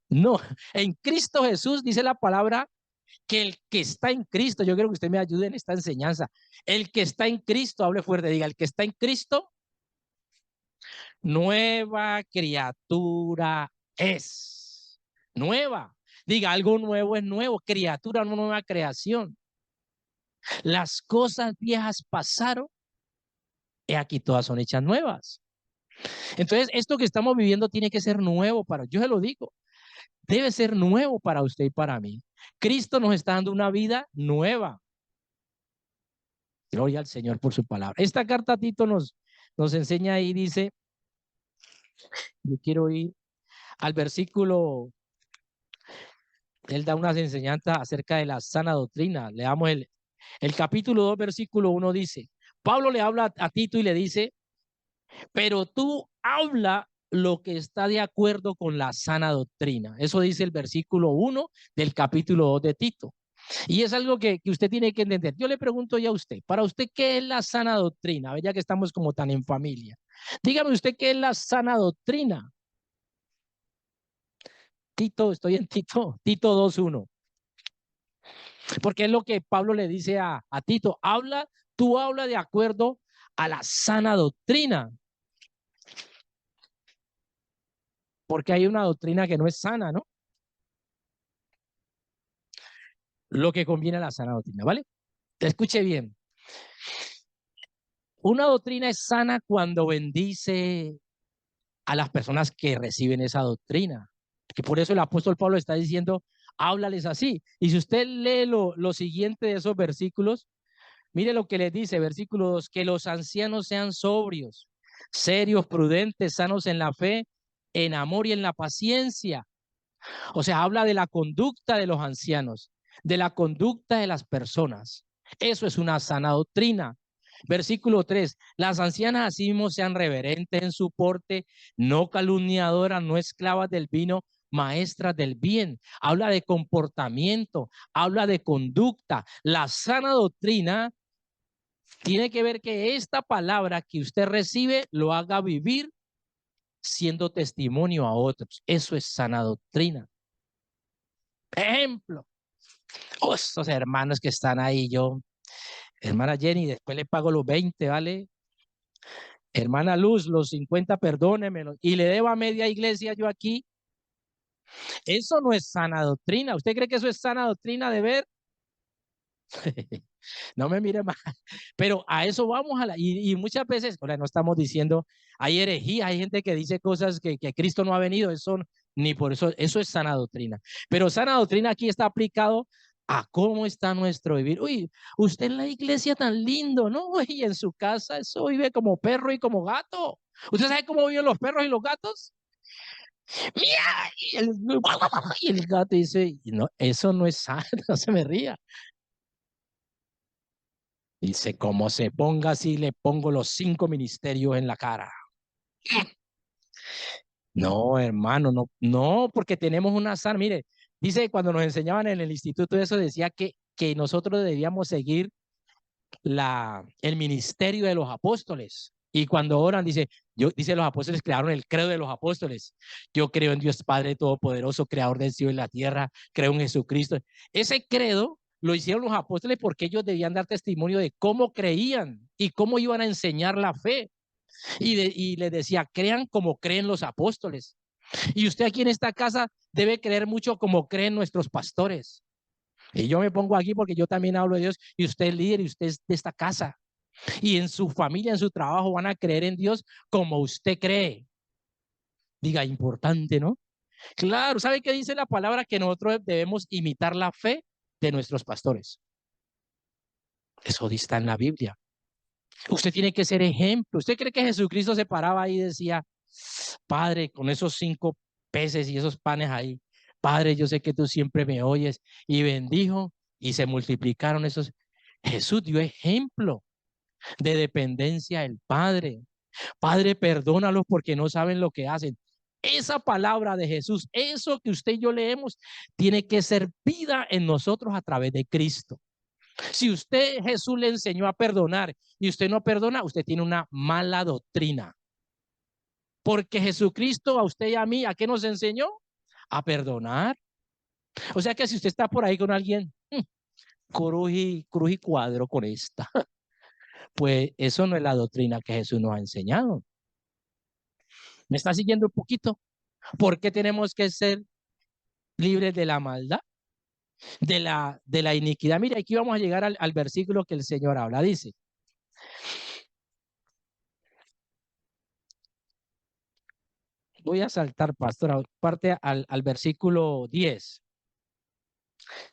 no, en Cristo Jesús dice la palabra que el que está en Cristo, yo quiero que usted me ayude en esta enseñanza, el que está en Cristo, hable fuerte, diga, el que está en Cristo, nueva criatura es. Nueva. Diga, algo nuevo es nuevo, criatura, una nueva creación. Las cosas viejas pasaron y aquí todas son hechas nuevas. Entonces, esto que estamos viviendo tiene que ser nuevo para, yo se lo digo, debe ser nuevo para usted y para mí. Cristo nos está dando una vida nueva. Gloria al Señor por su palabra. Esta carta Tito nos enseña ahí, dice, yo quiero ir al versículo, él da unas enseñanzas acerca de la sana doctrina. Leamos el capítulo 2, versículo 1 dice, Pablo le habla a Tito y le dice, pero tú habla lo que está de acuerdo con la sana doctrina. Eso dice el versículo 1 del capítulo 2 de Tito. Y es algo que usted tiene que entender. Yo le pregunto ya a usted, para usted, ¿qué es la sana doctrina? A ver, ya que estamos como tan en familia. Dígame usted, ¿qué es la sana doctrina? Tito, estoy en Tito 2:1. Porque es lo que Pablo le dice a Tito, tú habla de acuerdo a la sana doctrina. Porque hay una doctrina que no es sana, ¿no? Lo que conviene a la sana doctrina, ¿vale? Te escuche bien. Una doctrina es sana cuando bendice a las personas que reciben esa doctrina. Que por eso el apóstol Pablo está diciendo, háblales así. Y si usted lee lo siguiente de esos versículos, mire lo que les dice, versículo 2, que los ancianos sean sobrios, serios, prudentes, sanos en la fe, en amor y en la paciencia. O sea, habla de la conducta de los ancianos, de la conducta de las personas. Eso es una sana doctrina. Versículo 3, las ancianas así mismo sean reverentes en su porte, no calumniadoras, no esclavas del vino, maestras del bien. Habla de comportamiento, habla de conducta. La sana doctrina tiene que ver que esta palabra que usted recibe lo haga vivir siendo testimonio a otros. Eso es sana doctrina. Ejemplo, estos hermanos que están ahí, yo, hermana Jenny, después le pago los 20, ¿vale? Hermana Luz, los 50, perdónemelo, y le debo a media iglesia yo aquí. Eso no es sana doctrina. ¿Usted cree que eso es sana doctrina de ver? No me mire más, pero a eso vamos y muchas veces, ahora no estamos diciendo, hay herejía, hay gente que dice cosas que Cristo no ha venido, eso ni por eso, eso es sana doctrina. Pero sana doctrina aquí está aplicado a cómo está nuestro vivir. Uy, usted en la iglesia tan lindo, ¿no? Y en su casa eso vive como perro y como gato. ¿Usted sabe cómo viven los perros y los gatos? Mira, y el gato dice, no, eso no es sano, no se me ría. Dice, como se ponga así, le pongo los 5 ministerios en la cara. No, hermano, no, no, porque tenemos una sana. Mire, dice cuando nos enseñaban en el instituto eso, decía que nosotros debíamos seguir el ministerio de los apóstoles. Y cuando oran, dice, los apóstoles crearon el credo de los apóstoles. Yo creo en Dios Padre Todopoderoso, creador del cielo y la tierra, creo en Jesucristo. Ese credo lo hicieron los apóstoles porque ellos debían dar testimonio de cómo creían y cómo iban a enseñar la fe. Y les decía, crean como creen los apóstoles. Y usted aquí en esta casa debe creer mucho como creen nuestros pastores. Y yo me pongo aquí porque yo también hablo de Dios y usted es líder y usted es de esta casa. Y en su familia, en su trabajo van a creer en Dios como usted cree. Diga, importante, ¿no? Claro, ¿sabe qué dice la palabra? Que nosotros debemos imitar la fe de nuestros pastores. Eso está en la Biblia. Usted tiene que ser ejemplo. ¿Usted cree que Jesucristo se paraba ahí y decía, Padre, con esos 5 peces y esos panes ahí, Padre, yo sé que tú siempre me oyes, y bendijo y se multiplicaron esos? Jesús dio ejemplo de dependencia del Padre. Padre, perdónalos porque no saben lo que hacen. Esa palabra de Jesús, eso que usted y yo leemos, tiene que ser vida en nosotros a través de Cristo. Si usted, Jesús le enseñó a perdonar y usted no perdona, usted tiene una mala doctrina. Porque Jesucristo a usted y a mí, ¿a qué nos enseñó? A perdonar. O sea que si usted está por ahí con alguien, cruz y cuadro con esta, pues eso no es la doctrina que Jesús nos ha enseñado. ¿Me está siguiendo un poquito? ¿Por qué tenemos que ser libres de la maldad, de la iniquidad? Mira, aquí vamos a llegar al versículo que el Señor habla. Dice, voy a saltar, pastor, parte al versículo 10.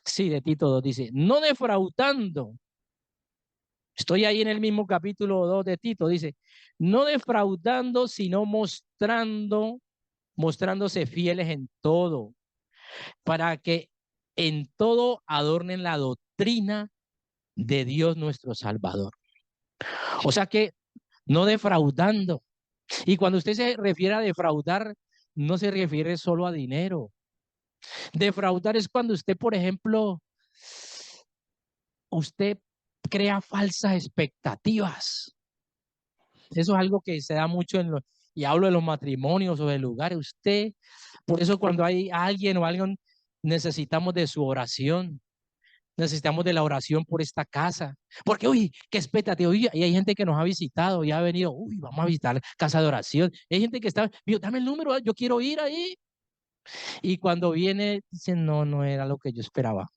Sí, de Tito 2 dice, no defraudando. Estoy ahí en el mismo capítulo 2 de Tito, dice, no defraudando, sino mostrándose fieles en todo, para que en todo adornen la doctrina de Dios nuestro Salvador. O sea que no defraudando. Y cuando usted se refiere a defraudar, no se refiere solo a dinero. Defraudar es cuando usted, por ejemplo, usted crea falsas expectativas. Eso es algo que se da mucho y hablo de los matrimonios o de lugares. Usted, por eso cuando hay alguien o alguien, necesitamos de su oración. Necesitamos de la oración por esta casa. Porque, uy, qué expectativa. Uy, y hay gente que nos ha visitado y ha venido, uy, vamos a visitar casa de oración. Hay gente que está, dame el número, yo quiero ir ahí. Y cuando viene, dicen, no, no era lo que yo esperaba.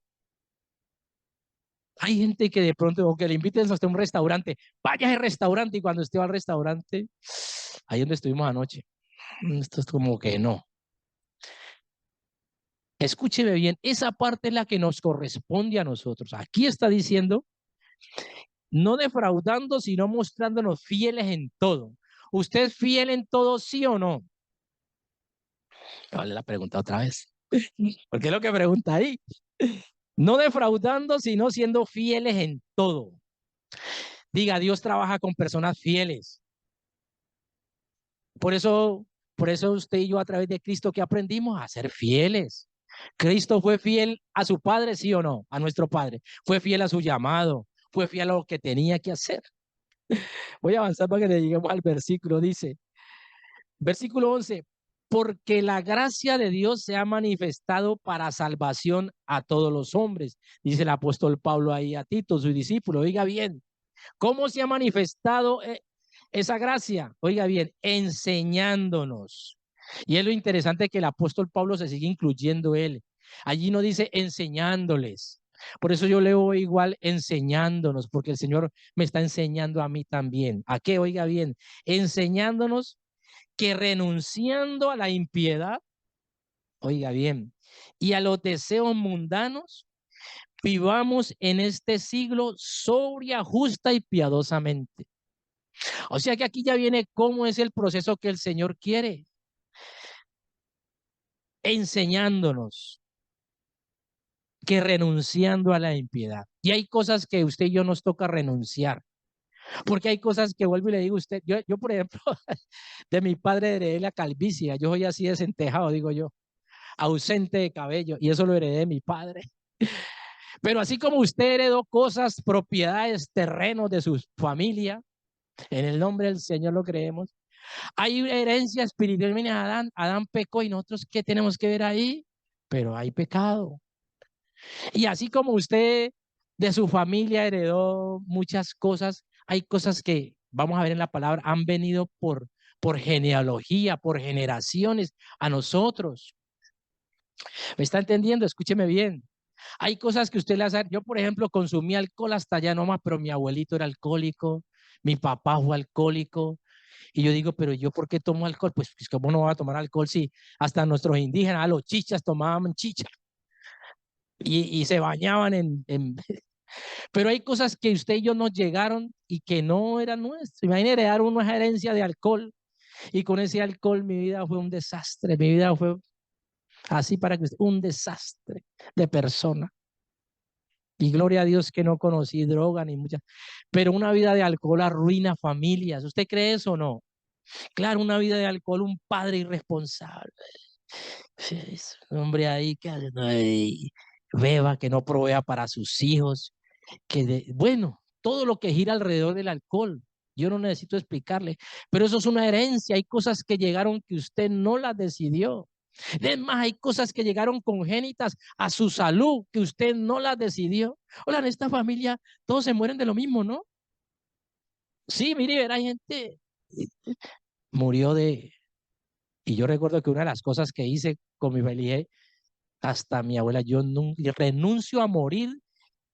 Hay gente que de pronto, o que le inviten hasta un restaurante, vaya al restaurante y cuando esté al restaurante, ahí donde estuvimos anoche, esto es como que no. Escúcheme bien, esa parte es la que nos corresponde a nosotros. Aquí está diciendo, no defraudando, sino mostrándonos fieles en todo. ¿Usted es fiel en todo, sí o no? Vale la pregunta otra vez. Porque es lo que pregunta ahí. No defraudando, sino siendo fieles en todo. Diga, Dios trabaja con personas fieles. Por eso, usted y yo a través de Cristo que aprendimos a ser fieles. Cristo fue fiel a su Padre, sí o no, a nuestro Padre. Fue fiel a su llamado, fue fiel a lo que tenía que hacer. Voy a avanzar para que le lleguemos al versículo. Dice, versículo 11, porque la gracia de Dios se ha manifestado para salvación a todos los hombres. Dice el apóstol Pablo ahí a Tito, su discípulo. Oiga bien, ¿cómo se ha manifestado esa gracia, oiga bien, enseñándonos. Y es lo interesante que el apóstol Pablo se sigue incluyendo él. Allí no dice enseñándoles. Por eso yo leo igual enseñándonos, porque el Señor me está enseñando a mí también. ¿A qué? Oiga bien, enseñándonos que renunciando a la impiedad, oiga bien, y a los deseos mundanos, vivamos en este siglo sobria, justa y piadosamente. O sea que aquí ya viene cómo es el proceso que el Señor quiere, enseñándonos que renunciando a la impiedad. Y hay cosas que usted y yo nos toca renunciar, porque hay cosas que vuelvo y le digo a usted, yo por ejemplo, de mi padre heredé la calvicie, yo soy así desentejado, digo yo, ausente de cabello, y eso lo heredé de mi padre. Pero así como usted heredó cosas, propiedades, terrenos de su familia, en el nombre del Señor lo creemos, hay herencia espiritual. Mira, Adán pecó y nosotros, ¿qué tenemos que ver ahí? Pero hay pecado. Y así como usted de su familia heredó muchas cosas, hay cosas que, vamos a ver en la palabra, han venido por genealogía, por generaciones a nosotros. ¿Me está entendiendo? Escúcheme bien. Hay cosas que usted le hace. Yo, por ejemplo, consumí alcohol hasta allá nomás, pero mi abuelito era alcohólico, mi papá fue alcohólico. Y yo digo, pero yo, ¿por qué tomo alcohol? Pues ¿cómo no va a tomar alcohol si hasta nuestros indígenas, los chichas, tomaban chicha y se bañaban Pero hay cosas que usted y yo nos llegaron y que no eran nuestras. Imagínate heredar una herencia de alcohol y con ese alcohol mi vida fue un desastre. Mi vida fue así para que usted, un desastre de persona. Y gloria a Dios que no conocí droga ni muchas. Pero una vida de alcohol arruina familias. ¿Usted cree eso o no? Claro, una vida de alcohol, un padre irresponsable. Sí, es un hombre ahí que ay, beba, que no provea para sus hijos, bueno, todo lo que gira alrededor del alcohol. Yo no necesito explicarle, pero eso es una herencia. Hay cosas que llegaron que usted no las decidió. Además, hay cosas que llegaron congénitas a su salud que usted no las decidió. Hola, en esta familia todos se mueren de lo mismo, ¿no? Sí, mire, verá, hay gente murió y yo recuerdo que una de las cosas que hice con mi familia, hasta mi abuela, yo renuncio a morir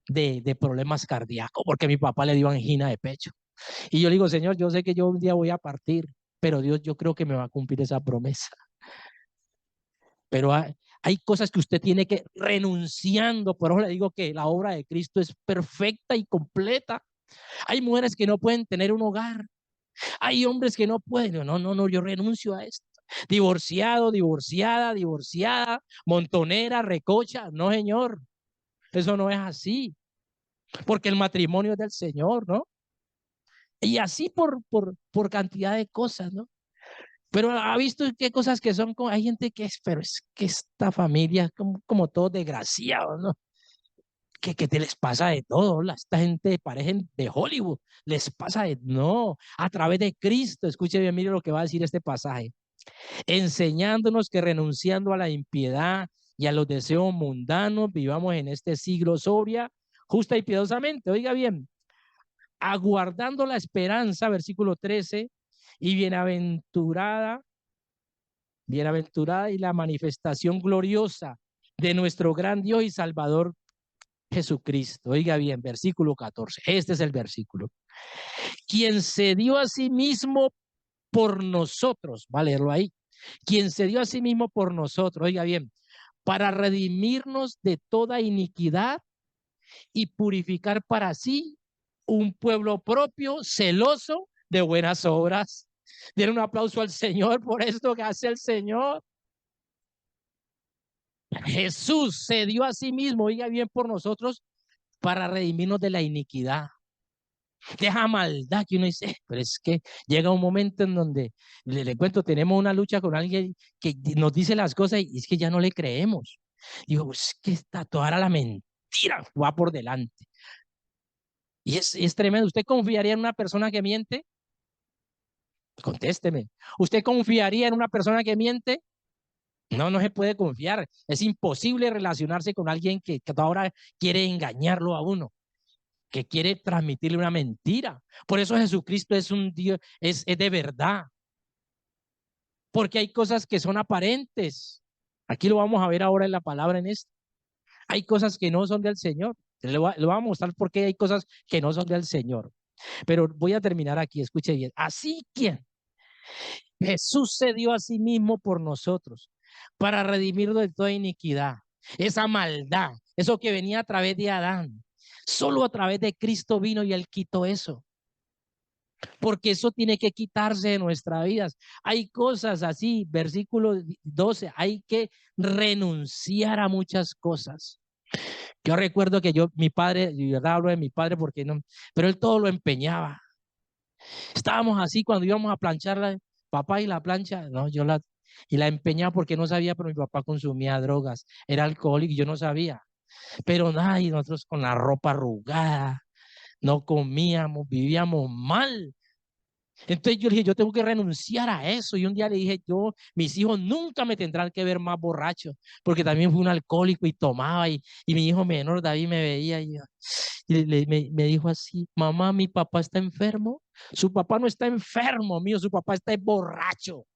de problemas cardíacos, porque mi papá le dio angina de pecho. Y yo le digo, Señor, yo sé que yo un día voy a partir, pero Dios, yo creo que me va a cumplir esa promesa. Pero hay cosas que usted tiene que renunciando. Por eso le digo que la obra de Cristo es perfecta y completa. Hay mujeres que no pueden tener un hogar. Hay hombres que no pueden. No, no, no, yo renuncio a esto. Divorciado, divorciada, divorciada, montonera, recocha. No, señor, eso no es así. Porque el matrimonio es del Señor, ¿no? Y así por cantidad de cosas, ¿no? Pero ha visto qué cosas que son, hay gente que es, pero es que esta familia es como todos desgraciados, ¿no? Que te les pasa de todo, esta gente parecen de Hollywood, les pasa de, no, a través de Cristo, escuche bien, mire lo que va a decir este pasaje, enseñándonos que renunciando a la impiedad y a los deseos mundanos, vivamos en este siglo sobria, justa y piadosamente, oiga bien, aguardando la esperanza, versículo 13, y bienaventurada y la manifestación gloriosa de nuestro gran Dios y Salvador Jesucristo. Oiga bien, versículo 14, este es el versículo. Quien se dio a sí mismo por nosotros, va a leerlo ahí, quien se dio a sí mismo por nosotros, oiga bien, para redimirnos de toda iniquidad y purificar para sí un pueblo propio, celoso de buenas obras. Den un aplauso al Señor por esto que hace el Señor. Jesús se dio a sí mismo, oiga bien, por nosotros para redimirnos de la iniquidad, de esa maldad que uno dice, pero es que llega un momento en donde, le cuento, tenemos una lucha con alguien que nos dice las cosas y es que ya no le creemos. Digo, es que está toda la mentira, va por delante. Y es tremendo. ¿Usted confiaría en una persona que miente? Contésteme. ¿Usted confiaría en una persona que miente? No, no se puede confiar. Es imposible relacionarse con alguien que ahora quiere engañarlo a uno. que quiere transmitirle una mentira. Por eso Jesucristo es un Dios, es de verdad. Porque hay cosas que son aparentes. Aquí lo vamos a ver ahora en la palabra en esto. Hay cosas que no son del Señor. Le voy a mostrar por qué hay cosas que no son del Señor. Pero voy a terminar aquí, escuche bien. Así que Jesús se dio a sí mismo por nosotros para redimirnos de toda iniquidad, esa maldad, eso que venía a través de Adán. Solo a través de Cristo vino y Él quitó eso. Porque eso tiene que quitarse de nuestras vidas. Hay cosas así, versículo 12, hay que renunciar a muchas cosas. Yo recuerdo que mi padre, y verdad hablo de mi padre porque no, pero él todo lo empeñaba. Estábamos así cuando íbamos a plancharla, papá y la plancha, no, y la empeñaba porque no sabía, pero mi papá consumía drogas, era alcohólico y yo no sabía. Pero nada, y nosotros con la ropa arrugada, no comíamos, vivíamos mal. Entonces yo le dije, yo tengo que renunciar a eso. Y un día le dije, mis hijos nunca me tendrán que ver más borracho, porque también fui un alcohólico y tomaba. Y mi hijo menor, David, me veía me dijo así, mamá, mi papá está enfermo. Su papá no está enfermo, mío, su papá está borracho.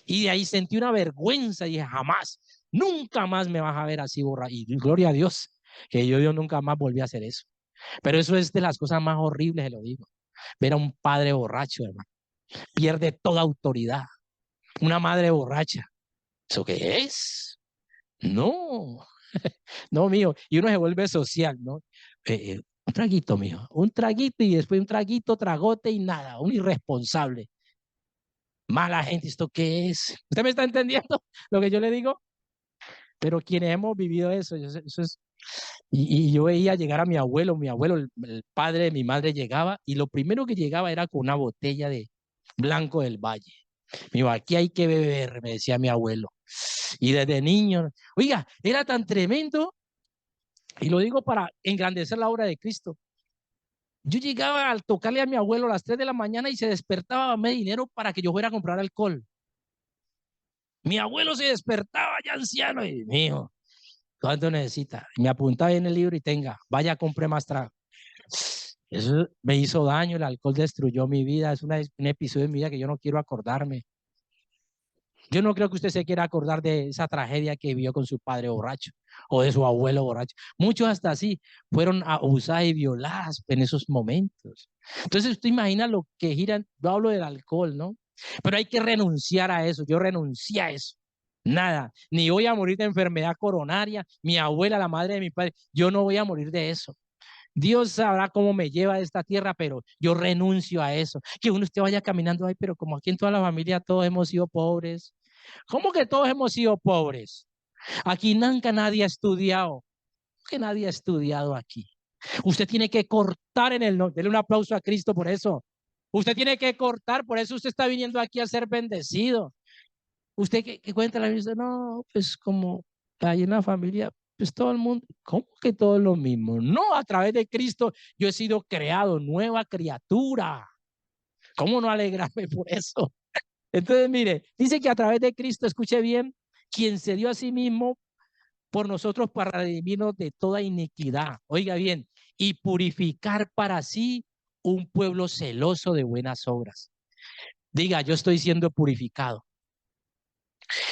Y de ahí sentí una vergüenza y dije, jamás, nunca más me vas a ver así borracho. Y gloria a Dios, que yo nunca más volví a hacer eso. Pero eso es de las cosas más horribles, se lo digo. Ver a un padre borracho, hermano. Pierde toda autoridad. Una madre borracha. ¿Eso qué es? No, no, mío. Y uno se vuelve social, ¿no? Un traguito, mío. Un traguito y después un traguito, tragote y nada. Un irresponsable. Mala gente, ¿esto qué es? ¿Usted me está entendiendo lo que yo le digo? Pero quienes hemos vivido eso es. Y yo veía llegar a mi abuelo, el padre de mi madre llegaba y lo primero que llegaba era con una botella de Blanco del Valle. Me dijo, aquí hay que beber, me decía mi abuelo. Y desde niño, oiga, era tan tremendo, y lo digo para engrandecer la obra de Cristo. Yo llegaba al tocarle a mi abuelo a las 3 de la mañana y se despertaba a darme dinero para que yo fuera a comprar alcohol. Mi abuelo se despertaba ya anciano y me dijo, ¿cuánto necesita? Y me apuntaba en el libro y tenga, vaya, compre más trago. Eso me hizo daño, el alcohol destruyó mi vida, es un episodio de mi vida que yo no quiero acordarme. Yo no creo que usted se quiera acordar de esa tragedia que vivió con su padre borracho o de su abuelo borracho. Muchos hasta así fueron abusadas y violadas en esos momentos. Entonces usted imagina lo que giran, yo hablo del alcohol, ¿no? Pero hay que renunciar a eso, yo renuncié a eso. Nada, ni voy a morir de enfermedad coronaria, mi abuela, la madre de mi padre, yo no voy a morir de eso. Dios sabrá cómo me lleva a esta tierra, pero yo renuncio a eso. Que uno usted vaya caminando ahí, pero como aquí en toda la familia todos hemos sido pobres. ¿Cómo que todos hemos sido pobres? Aquí nunca nadie ha estudiado. Que nadie ha estudiado aquí. Usted tiene que cortar en el nombre. Dele un aplauso a Cristo por eso. Usted tiene que cortar, por eso usted está viniendo aquí a ser bendecido. Usted que cuenta la vida, no, pues como hay una familia, pues todo el mundo, ¿cómo que todo es lo mismo? No, a través de Cristo yo he sido creado, nueva criatura. ¿Cómo no alegrarme por eso? Entonces, mire, dice que a través de Cristo, escuche bien, quien se dio a sí mismo por nosotros para redimirnos de toda iniquidad. Oiga bien, y purificar para sí un pueblo celoso de buenas obras. Diga, yo estoy siendo purificado.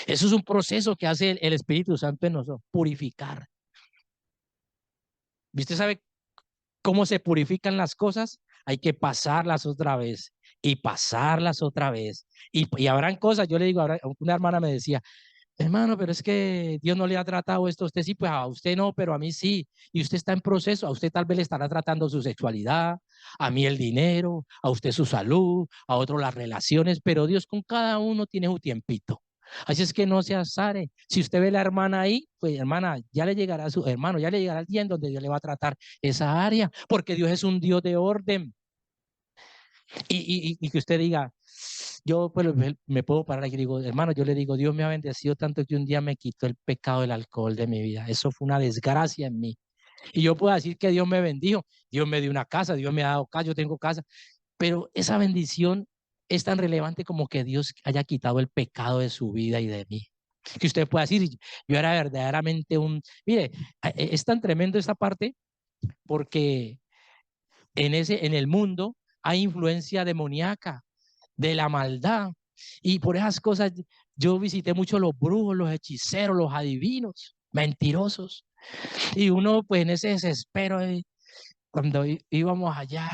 Eso es un proceso que hace el Espíritu Santo en nosotros, purificar. ¿Usted sabe cómo se purifican las cosas? Hay que pasarlas otra vez y pasarlas otra vez. Y habrán cosas, yo le digo, una hermana me decía, hermano, pero es que Dios no le ha tratado esto a usted, sí, pues a usted no, pero a mí sí. Y usted está en proceso, a usted tal vez le estará tratando su sexualidad, a mí el dinero, a usted su salud, a otro las relaciones, pero Dios con cada uno tiene su tiempito. Así es que no se azare. Si usted ve a la hermana ahí, pues hermana, ya le llegará su hermano, ya le llegará el día en donde Dios le va a tratar esa área, porque Dios es un Dios de orden. Y que usted diga, yo pues me puedo parar aquí y digo, hermano, yo le digo, Dios me ha bendecido tanto que un día me quitó el pecado del alcohol de mi vida. Eso fue una desgracia en mí. Y yo puedo decir que Dios me bendijo, Dios me dio una casa, Dios me ha dado casa, yo tengo casa, pero esa bendición es tan relevante como que Dios haya quitado el pecado de su vida y de mí. Que usted pueda decir, yo era verdaderamente mire, es tan tremendo esta parte porque en el mundo hay influencia demoníaca de la maldad. Y por esas cosas yo visité mucho los brujos, los hechiceros, los adivinos, mentirosos. Y uno pues en ese desespero, cuando íbamos allá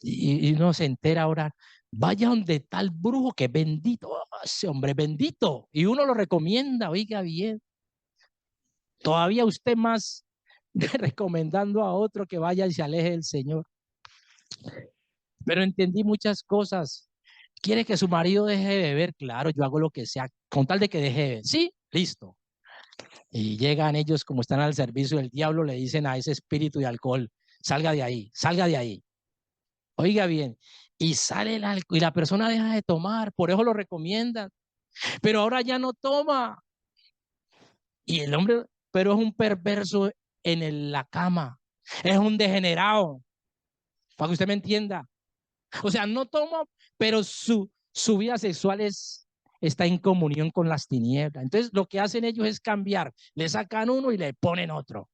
y uno se entera ahora, vaya donde tal brujo que es bendito, ese hombre es bendito. Y uno lo recomienda, oiga bien. Todavía usted más recomendando a otro que vaya y se aleje del Señor. Pero entendí muchas cosas. ¿Quiere que su marido deje de beber? Claro, yo hago lo que sea, con tal de que deje de beber. Sí, listo. Y llegan ellos, como están al servicio del diablo, le dicen a ese espíritu de alcohol, salga de ahí, salga de ahí. Oiga bien, y sale el alcohol y la persona deja de tomar, por eso lo recomiendan. Pero ahora ya no toma. Y el hombre, pero es un perverso la cama, es un degenerado, para que usted me entienda. O sea, no toma, pero su vida sexual está en comunión con las tinieblas. Entonces, lo que hacen ellos es cambiar. Le sacan uno y le ponen otro.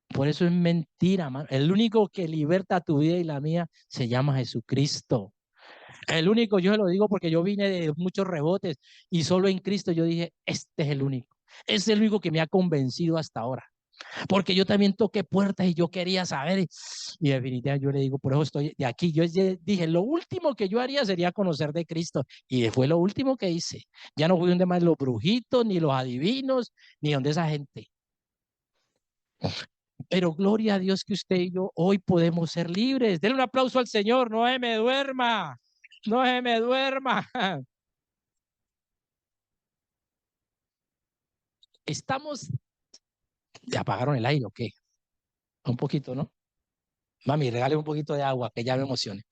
Por eso es mentira, man. El único que liberta tu vida y la mía se llama Jesucristo. El único, yo se lo digo porque yo vine de muchos rebotes y solo en Cristo yo dije, este es el único. Es el único que me ha convencido hasta ahora. Porque yo también toqué puertas y yo quería saber. Y definitivamente yo le digo, por eso estoy de aquí. Yo dije, lo último que yo haría sería conocer de Cristo. Y fue lo último que hice. Ya no fui donde más los brujitos, ni los adivinos, ni donde esa gente. Pero gloria a Dios que usted y yo hoy podemos ser libres. Denle un aplauso al Señor. No se me duerma. No se me duerma. Estamos. ¿Ya apagaron el aire o qué? Un poquito, ¿no? Mami, regale un poquito de agua, que ya me emocione.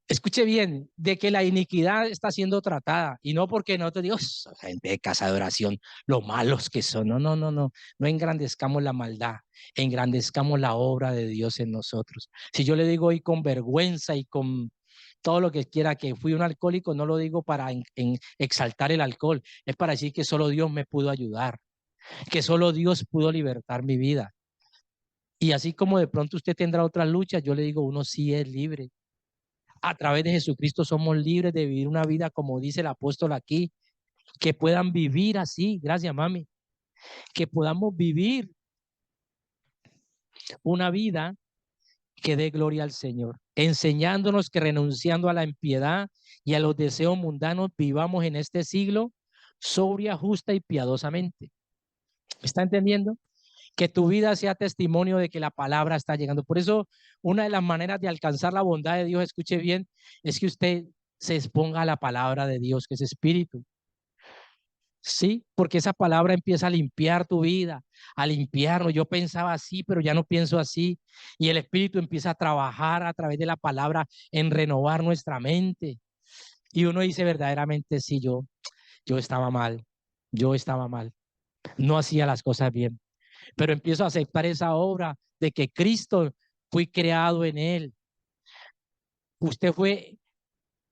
Escuche bien, de que la iniquidad está siendo tratada y no porque no te digo, gente de casa de oración, lo malos que son. No, no, no, no. No engrandezcamos la maldad, engrandezcamos la obra de Dios en nosotros. Si yo le digo hoy con vergüenza y con todo lo que quiera que fui un alcohólico, no lo digo para exaltar el alcohol, es para decir que solo Dios me pudo ayudar, que solo Dios pudo libertar mi vida. Y así como de pronto usted tendrá otras luchas, yo le digo, uno sí es libre. A través de Jesucristo somos libres de vivir una vida como dice el apóstol aquí, que puedan vivir así, gracias mami, que podamos vivir una vida que dé gloria al Señor, enseñándonos que renunciando a la impiedad y a los deseos mundanos vivamos en este siglo sobria, justa y piadosamente. ¿Está entendiendo? Que tu vida sea testimonio de que la palabra está llegando. Por eso, una de las maneras de alcanzar la bondad de Dios, escuche bien, es que usted se exponga a la palabra de Dios, que es espíritu. Sí, porque esa palabra empieza a limpiar tu vida, a limpiarnos. Yo pensaba así, pero ya no pienso así. Y el Espíritu empieza a trabajar a través de la palabra en renovar nuestra mente. Y uno dice verdaderamente, sí, yo estaba mal, yo estaba mal, no hacía las cosas bien. Pero empiezo a aceptar esa obra de que Cristo fue creado en él. Usted fue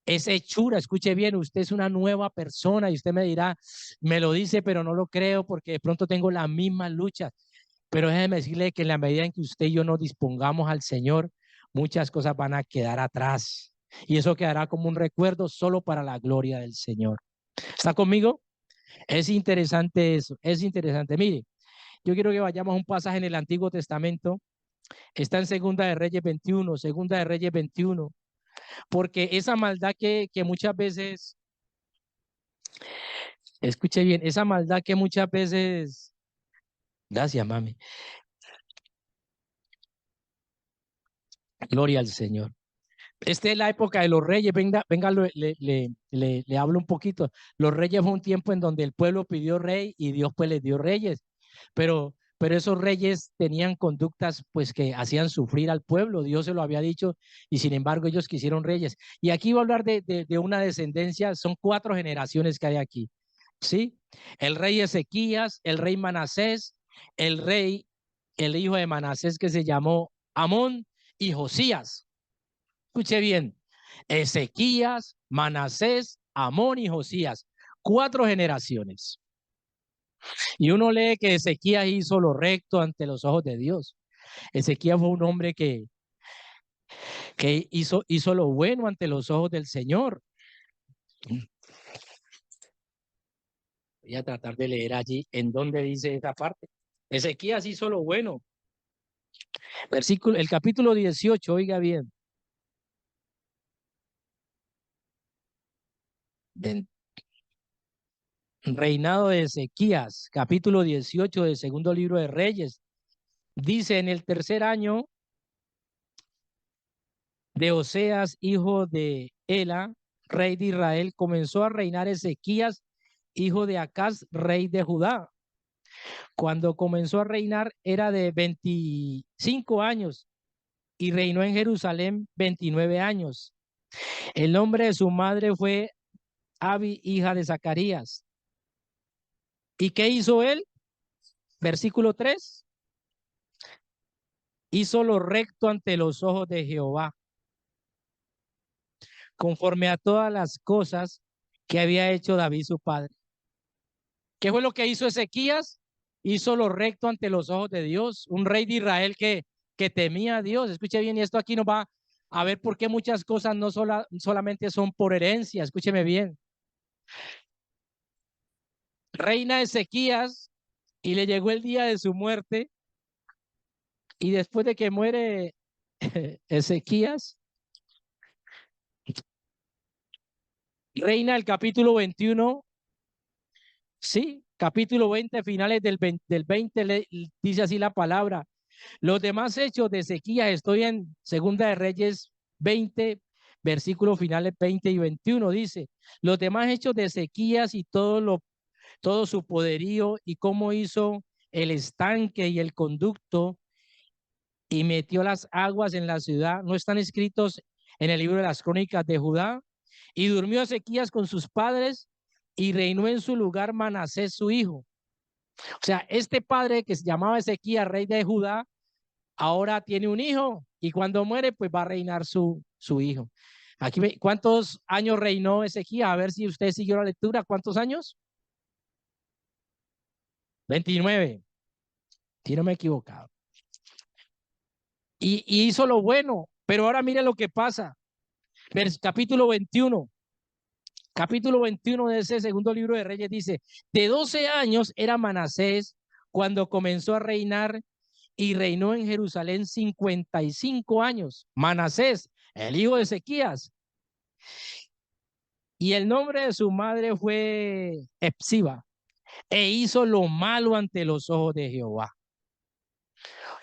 es hechura, escuche bien, usted es una nueva persona y usted me dirá, me lo dice, pero no lo creo porque de pronto tengo las mismas luchas. Pero déjeme decirle que en la medida en que usted y yo nos dispongamos al Señor, muchas cosas van a quedar atrás. Y eso quedará como un recuerdo solo para la gloria del Señor. ¿Está conmigo? Es interesante eso, es interesante. Mire, yo quiero que vayamos a un pasaje en el Antiguo Testamento. Está en Segunda de Reyes 21, Segunda de Reyes 21. Porque esa maldad que muchas veces, escuche bien, esa maldad que muchas veces, gracias mami, gloria al Señor. Esta es la época de los reyes, venga, venga, le hablo un poquito. Los reyes fue un tiempo en donde el pueblo pidió rey y Dios pues les dio reyes, pero esos reyes tenían conductas pues que hacían sufrir al pueblo, Dios se lo había dicho y sin embargo ellos quisieron reyes. Y aquí voy a hablar de una descendencia, son 4 generaciones que hay aquí. ¿Sí? El rey Ezequías, el rey Manasés, el rey, el hijo de Manasés que se llamó Amón y Josías. Escuche bien, Ezequías, Manasés, Amón y Josías. 4 generaciones. Y uno lee que Ezequías hizo lo recto ante los ojos de Dios. Ezequías fue un hombre que hizo lo bueno ante los ojos del Señor. Voy a tratar de leer allí en donde dice esa parte. Ezequías hizo lo bueno. El capítulo 18, oiga bien. Reinado de Ezequías, capítulo 18 del segundo libro de Reyes. Dice, en el tercer año de Oseas, hijo de Ela, rey de Israel, comenzó a reinar Ezequías, hijo de Acaz, rey de Judá. Cuando comenzó a reinar era de 25 años y reinó en Jerusalén 29 años. El nombre de su madre fue Abi, hija de Zacarías. ¿Y qué hizo él? Versículo 3. Hizo lo recto ante los ojos de Jehová, conforme a todas las cosas que había hecho David su padre. ¿Qué fue lo que hizo Ezequías? Hizo lo recto ante los ojos de Dios, un rey de Israel que temía a Dios. Escuche bien, y esto aquí nos va a ver por qué muchas cosas no solamente son por herencia. Escúcheme bien. Reina Ezequías y le llegó el día de su muerte, y después de que muere Ezequías, reina el capítulo 21. Sí, capítulo 20, finales del 20, dice así la palabra. Los demás hechos de Ezequías, estoy en Segunda de Reyes 20, versículos finales 20 y 21, dice, los demás hechos de Ezequías y todo su poderío y cómo hizo el estanque y el conducto y metió las aguas en la ciudad, no están escritos en el libro de las crónicas de Judá. Y durmió Ezequías con sus padres y reinó en su lugar Manasés su hijo. O sea, este padre que se llamaba Ezequías, rey de Judá, ahora tiene un hijo y cuando muere, pues va a reinar su hijo. Aquí, ¿cuántos años reinó Ezequías? A ver si usted siguió la lectura. ¿Cuántos años? 29. Si no me he equivocado. Y hizo lo bueno, pero ahora mire lo que pasa. Capítulo 21. Capítulo 21 de ese segundo libro de Reyes dice, de 12 años era Manasés cuando comenzó a reinar y reinó en Jerusalén 55 años. Manasés, el hijo de Ezequías. Y el nombre de su madre fue Epsiba, e hizo lo malo ante los ojos de Jehová.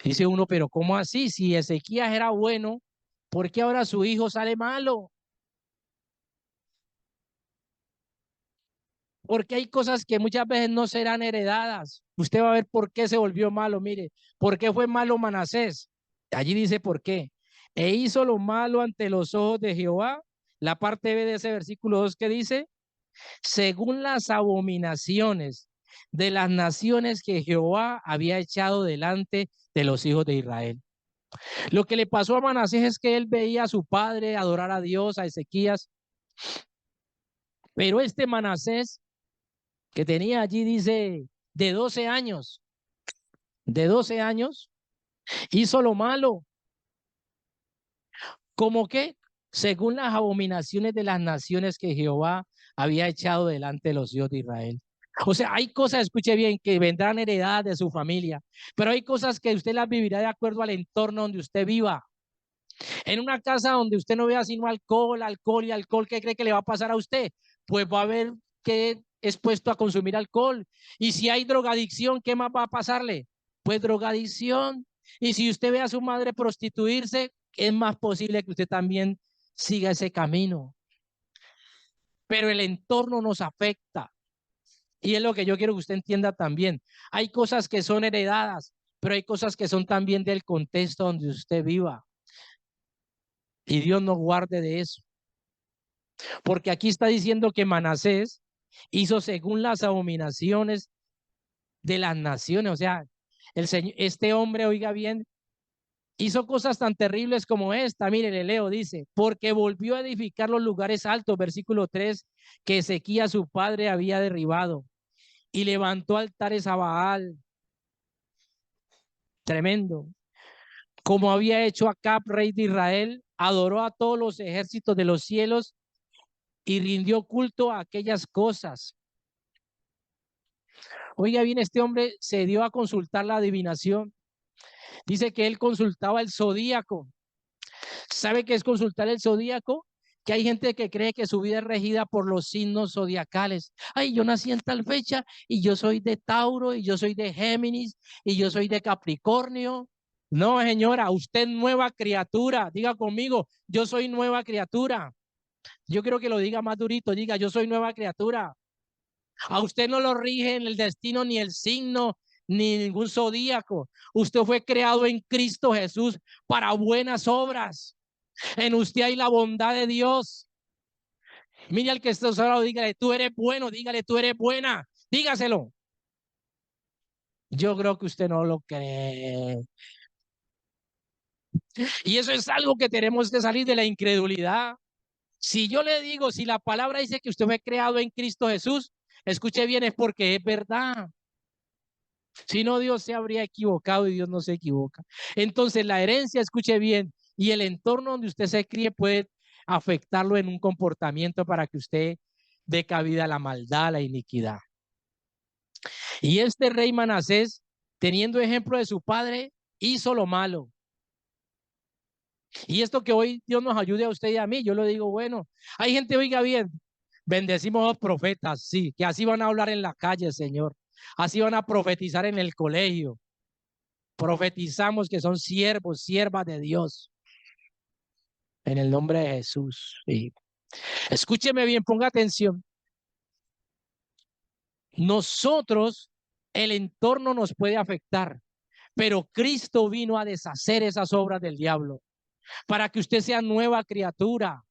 Dice uno, pero ¿cómo así? Si Ezequías era bueno, ¿por qué ahora su hijo sale malo? Porque hay cosas que muchas veces no serán heredadas. Usted va a ver por qué se volvió malo. Mire, ¿por qué fue malo Manasés? Allí dice por qué. E hizo lo malo ante los ojos de Jehová. La parte B de ese versículo 2 que dice, según las abominaciones de las naciones que Jehová había echado delante de los hijos de Israel. Lo que le pasó a Manasés es que él veía a su padre adorar a Dios, a Ezequías, pero este Manasés que tenía allí, dice, de 12 años, hizo lo malo, como que según las abominaciones de las naciones que Jehová había echado delante de los hijos de Israel. O sea, hay cosas, escuche bien, que vendrán heredadas de su familia, pero hay cosas que usted las vivirá de acuerdo al entorno donde usted viva. En una casa donde usted no vea sino alcohol, alcohol y alcohol, ¿qué cree que le va a pasar a usted? Pues va a haber que expuesto a consumir alcohol. Y si hay drogadicción, ¿qué más va a pasarle? Pues drogadicción. Y si usted ve a su madre prostituirse, es más posible que usted también siga ese camino. Pero el entorno nos afecta. Y es lo que yo quiero que usted entienda también. Hay cosas que son heredadas, pero hay cosas que son también del contexto donde usted viva. Y Dios nos guarde de eso. Porque aquí está diciendo que Manasés hizo según las abominaciones de las naciones. O sea, este hombre, oiga bien, hizo cosas tan terribles como esta. Mire, le leo, dice, porque volvió a edificar los lugares altos, versículo 3, que Ezequías su padre había derribado, y levantó altares a Baal. Tremendo. como había hecho Acab, rey de Israel, adoró a todos los ejércitos de los cielos y rindió culto a aquellas cosas. Oiga bien, este hombre se dio a consultar la adivinación. Dice que él consultaba el zodíaco. ¿Sabe qué es consultar el zodíaco? Que hay gente que cree que su vida es regida por los signos zodiacales. Ay, yo nací en tal fecha y yo soy de Tauro y yo soy de Géminis y yo soy de Capricornio. No, señora, usted es nueva criatura. Diga conmigo, yo soy nueva criatura. Yo quiero que lo diga más durito, diga, yo soy nueva criatura. A usted no lo rige en el destino ni el signo ni ningún zodíaco. Usted fue creado en Cristo Jesús para buenas obras. En usted hay la bondad de Dios. Mire al que está solo, dígale, tú eres bueno, dígale, tú eres buena. Dígaselo. Yo creo que usted no lo cree. Y eso es algo que tenemos que salir de la incredulidad. Si yo le digo, si la palabra dice que usted fue creado en Cristo Jesús, escuche bien, es porque es verdad. Si no, Dios se habría equivocado y Dios no se equivoca. Entonces, la herencia, escuche bien, y el entorno donde usted se críe puede afectarlo en un comportamiento para que usted dé cabida a la maldad, a la iniquidad. Y este rey Manasés, teniendo ejemplo de su padre, hizo lo malo. Y esto que hoy Dios nos ayude a usted y a mí, yo le digo, bueno, hay gente, oiga bien, bendecimos a los profetas, sí, que así van a hablar en la calle, Señor. Así van a profetizar en el colegio. Profetizamos que son siervos, siervas de Dios. En el nombre de Jesús. Sí. Escúcheme bien, ponga atención. Nosotros, el entorno nos puede afectar, pero Cristo vino a deshacer esas obras del diablo para que usted sea nueva criatura,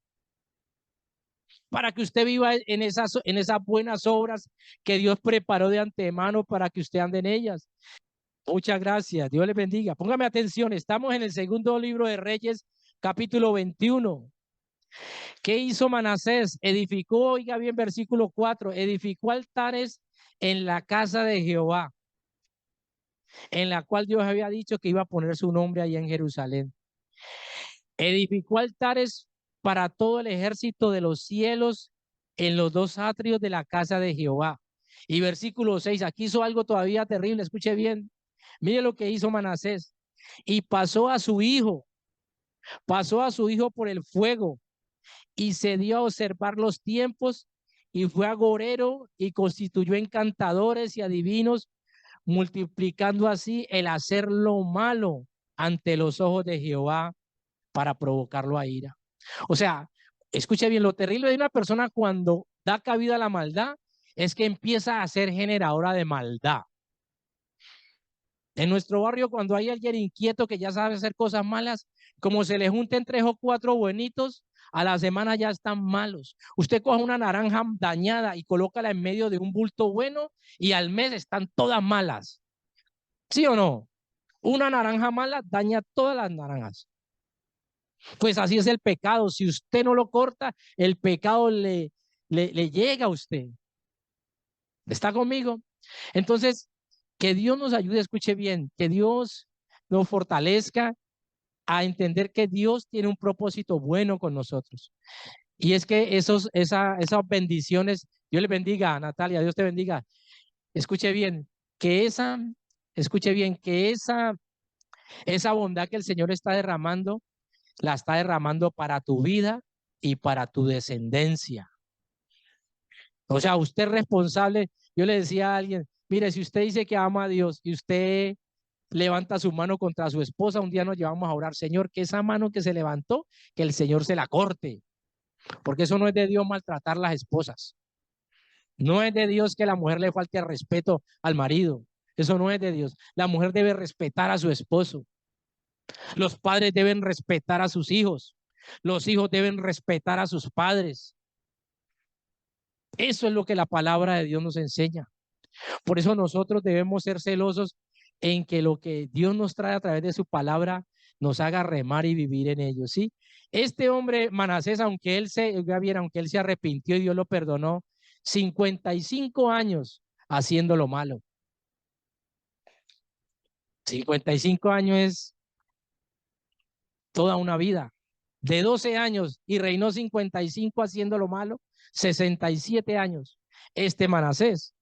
para que usted viva en esas buenas obras que Dios preparó de antemano para que usted ande en ellas. Muchas gracias. Dios les bendiga. Póngame atención. Estamos en el segundo libro de Reyes, capítulo 21. ¿Qué hizo Manasés? Edificó, oiga bien, versículo 4, edificó altares en la casa de Jehová, en la cual Dios había dicho que iba a poner su nombre allá en Jerusalén. Edificó altares para todo el ejército de los cielos en los dos atrios de la casa de Jehová. Y versículo 6, aquí hizo algo todavía terrible, escuche bien. Mire lo que hizo Manasés. Y pasó a su hijo por el fuego y se dio a observar los tiempos y fue agorero y constituyó encantadores y adivinos, multiplicando así el hacer lo malo ante los ojos de Jehová para provocarlo a ira. O sea, escuche bien, lo terrible de una persona cuando da cabida a la maldad es que empieza a ser generadora de maldad. En nuestro barrio, cuando hay alguien inquieto que ya sabe hacer cosas malas, como se le junten 3 o 4 buenitos, a la semana ya están malos. Usted coge una naranja dañada y colócala en medio de un bulto bueno y al mes están todas malas. ¿Sí o no? Una naranja mala daña todas las naranjas. Pues así es el pecado. Si usted no lo corta, el pecado le llega a usted. ¿Está conmigo? Entonces, que Dios nos ayude, escuche bien, que Dios nos fortalezca a entender que Dios tiene un propósito bueno con nosotros. Y es que esas bendiciones, Dios le bendiga, Natalia, Dios te bendiga. Escuche bien, que esa, escuche bien, que esa bondad que el Señor está derramando, la está derramando para tu vida y para tu descendencia. O sea, usted es responsable. Yo le decía a alguien, mire, si usted dice que ama a Dios y usted levanta su mano contra su esposa, un día nos llevamos a orar, Señor, que esa mano que se levantó, que el Señor se la corte, porque eso no es de Dios maltratar las esposas. No es de Dios que la mujer le falte respeto al marido. Eso no es de Dios. La mujer debe respetar a su esposo. Los padres deben respetar a sus hijos. Los hijos deben respetar a sus padres. Eso es lo que la palabra de Dios nos enseña. Por eso nosotros debemos ser celosos en que lo que Dios nos trae a través de su palabra nos haga remar y vivir en ello, ¿sí? Este hombre Manasés, aunque él se arrepintió y Dios lo perdonó, 55 años haciendo lo malo. 55 años es toda una vida, de 12 años, y reinó 55 haciendo lo malo, 67 años. Manasés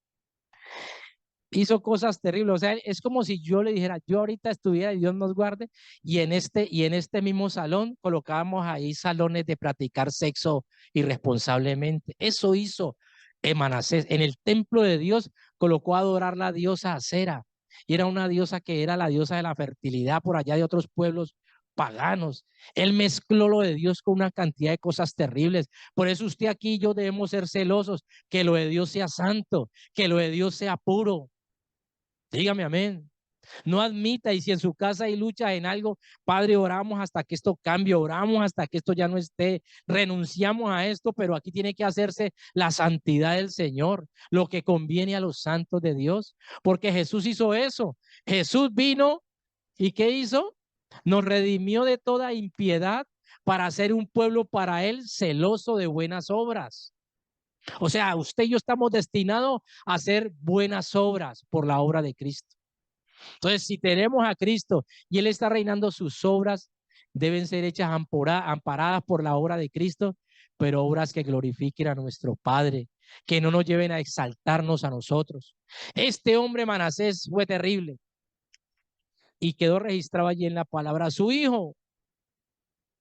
hizo cosas terribles. O sea, es como si yo le dijera, yo ahorita estuviera, y Dios nos guarde, y en este mismo salón colocábamos ahí salones de practicar sexo irresponsablemente. Eso hizo Manasés. En el templo de Dios colocó a adorar la diosa Acera, y era una diosa que era la diosa de la fertilidad por allá de otros pueblos paganos. Él mezcló lo de Dios con una cantidad de cosas terribles. Por eso usted aquí y yo debemos ser celosos, que lo de Dios sea santo, que lo de Dios sea puro. Dígame amén. No admita, y si en su casa hay lucha en algo, Padre, oramos hasta que esto cambie, oramos hasta que esto ya no esté, renunciamos a esto, pero aquí tiene que hacerse la santidad del Señor, lo que conviene a los santos de Dios, porque Jesús hizo eso. Jesús vino y ¿qué hizo? Nos redimió de toda impiedad para ser un pueblo para Él celoso de buenas obras. O sea, usted y yo estamos destinados a hacer buenas obras por la obra de Cristo. Entonces, si tenemos a Cristo y Él está reinando, sus obras deben ser hechas amparadas por la obra de Cristo, pero obras que glorifiquen a nuestro Padre, que no nos lleven a exaltarnos a nosotros. Este hombre Manasés fue terrible y quedó registrado allí en la palabra. Su hijo,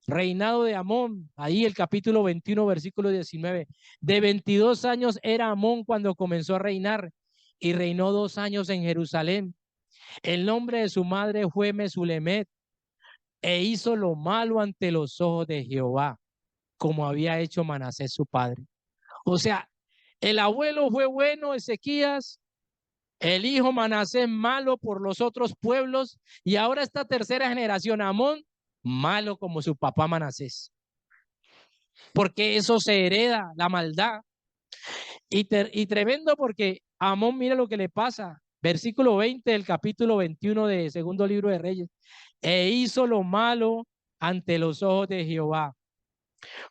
reinado de Amón, ahí el capítulo 21, versículo 19, de 22 años era Amón cuando comenzó a reinar y reinó 2 años en Jerusalén. El nombre de su madre fue Mesulemet, e hizo lo malo ante los ojos de Jehová, como había hecho Manasés su padre. O sea, el abuelo fue bueno, Ezequías, el hijo Manasés malo por los otros pueblos, y ahora esta tercera generación, Amón, malo como su papá Manasés. Porque eso se hereda, la maldad. Y tremendo porque Amón, mira lo que le pasa. Versículo 20 del capítulo 21 de segundo libro de Reyes. E hizo lo malo ante los ojos de Jehová,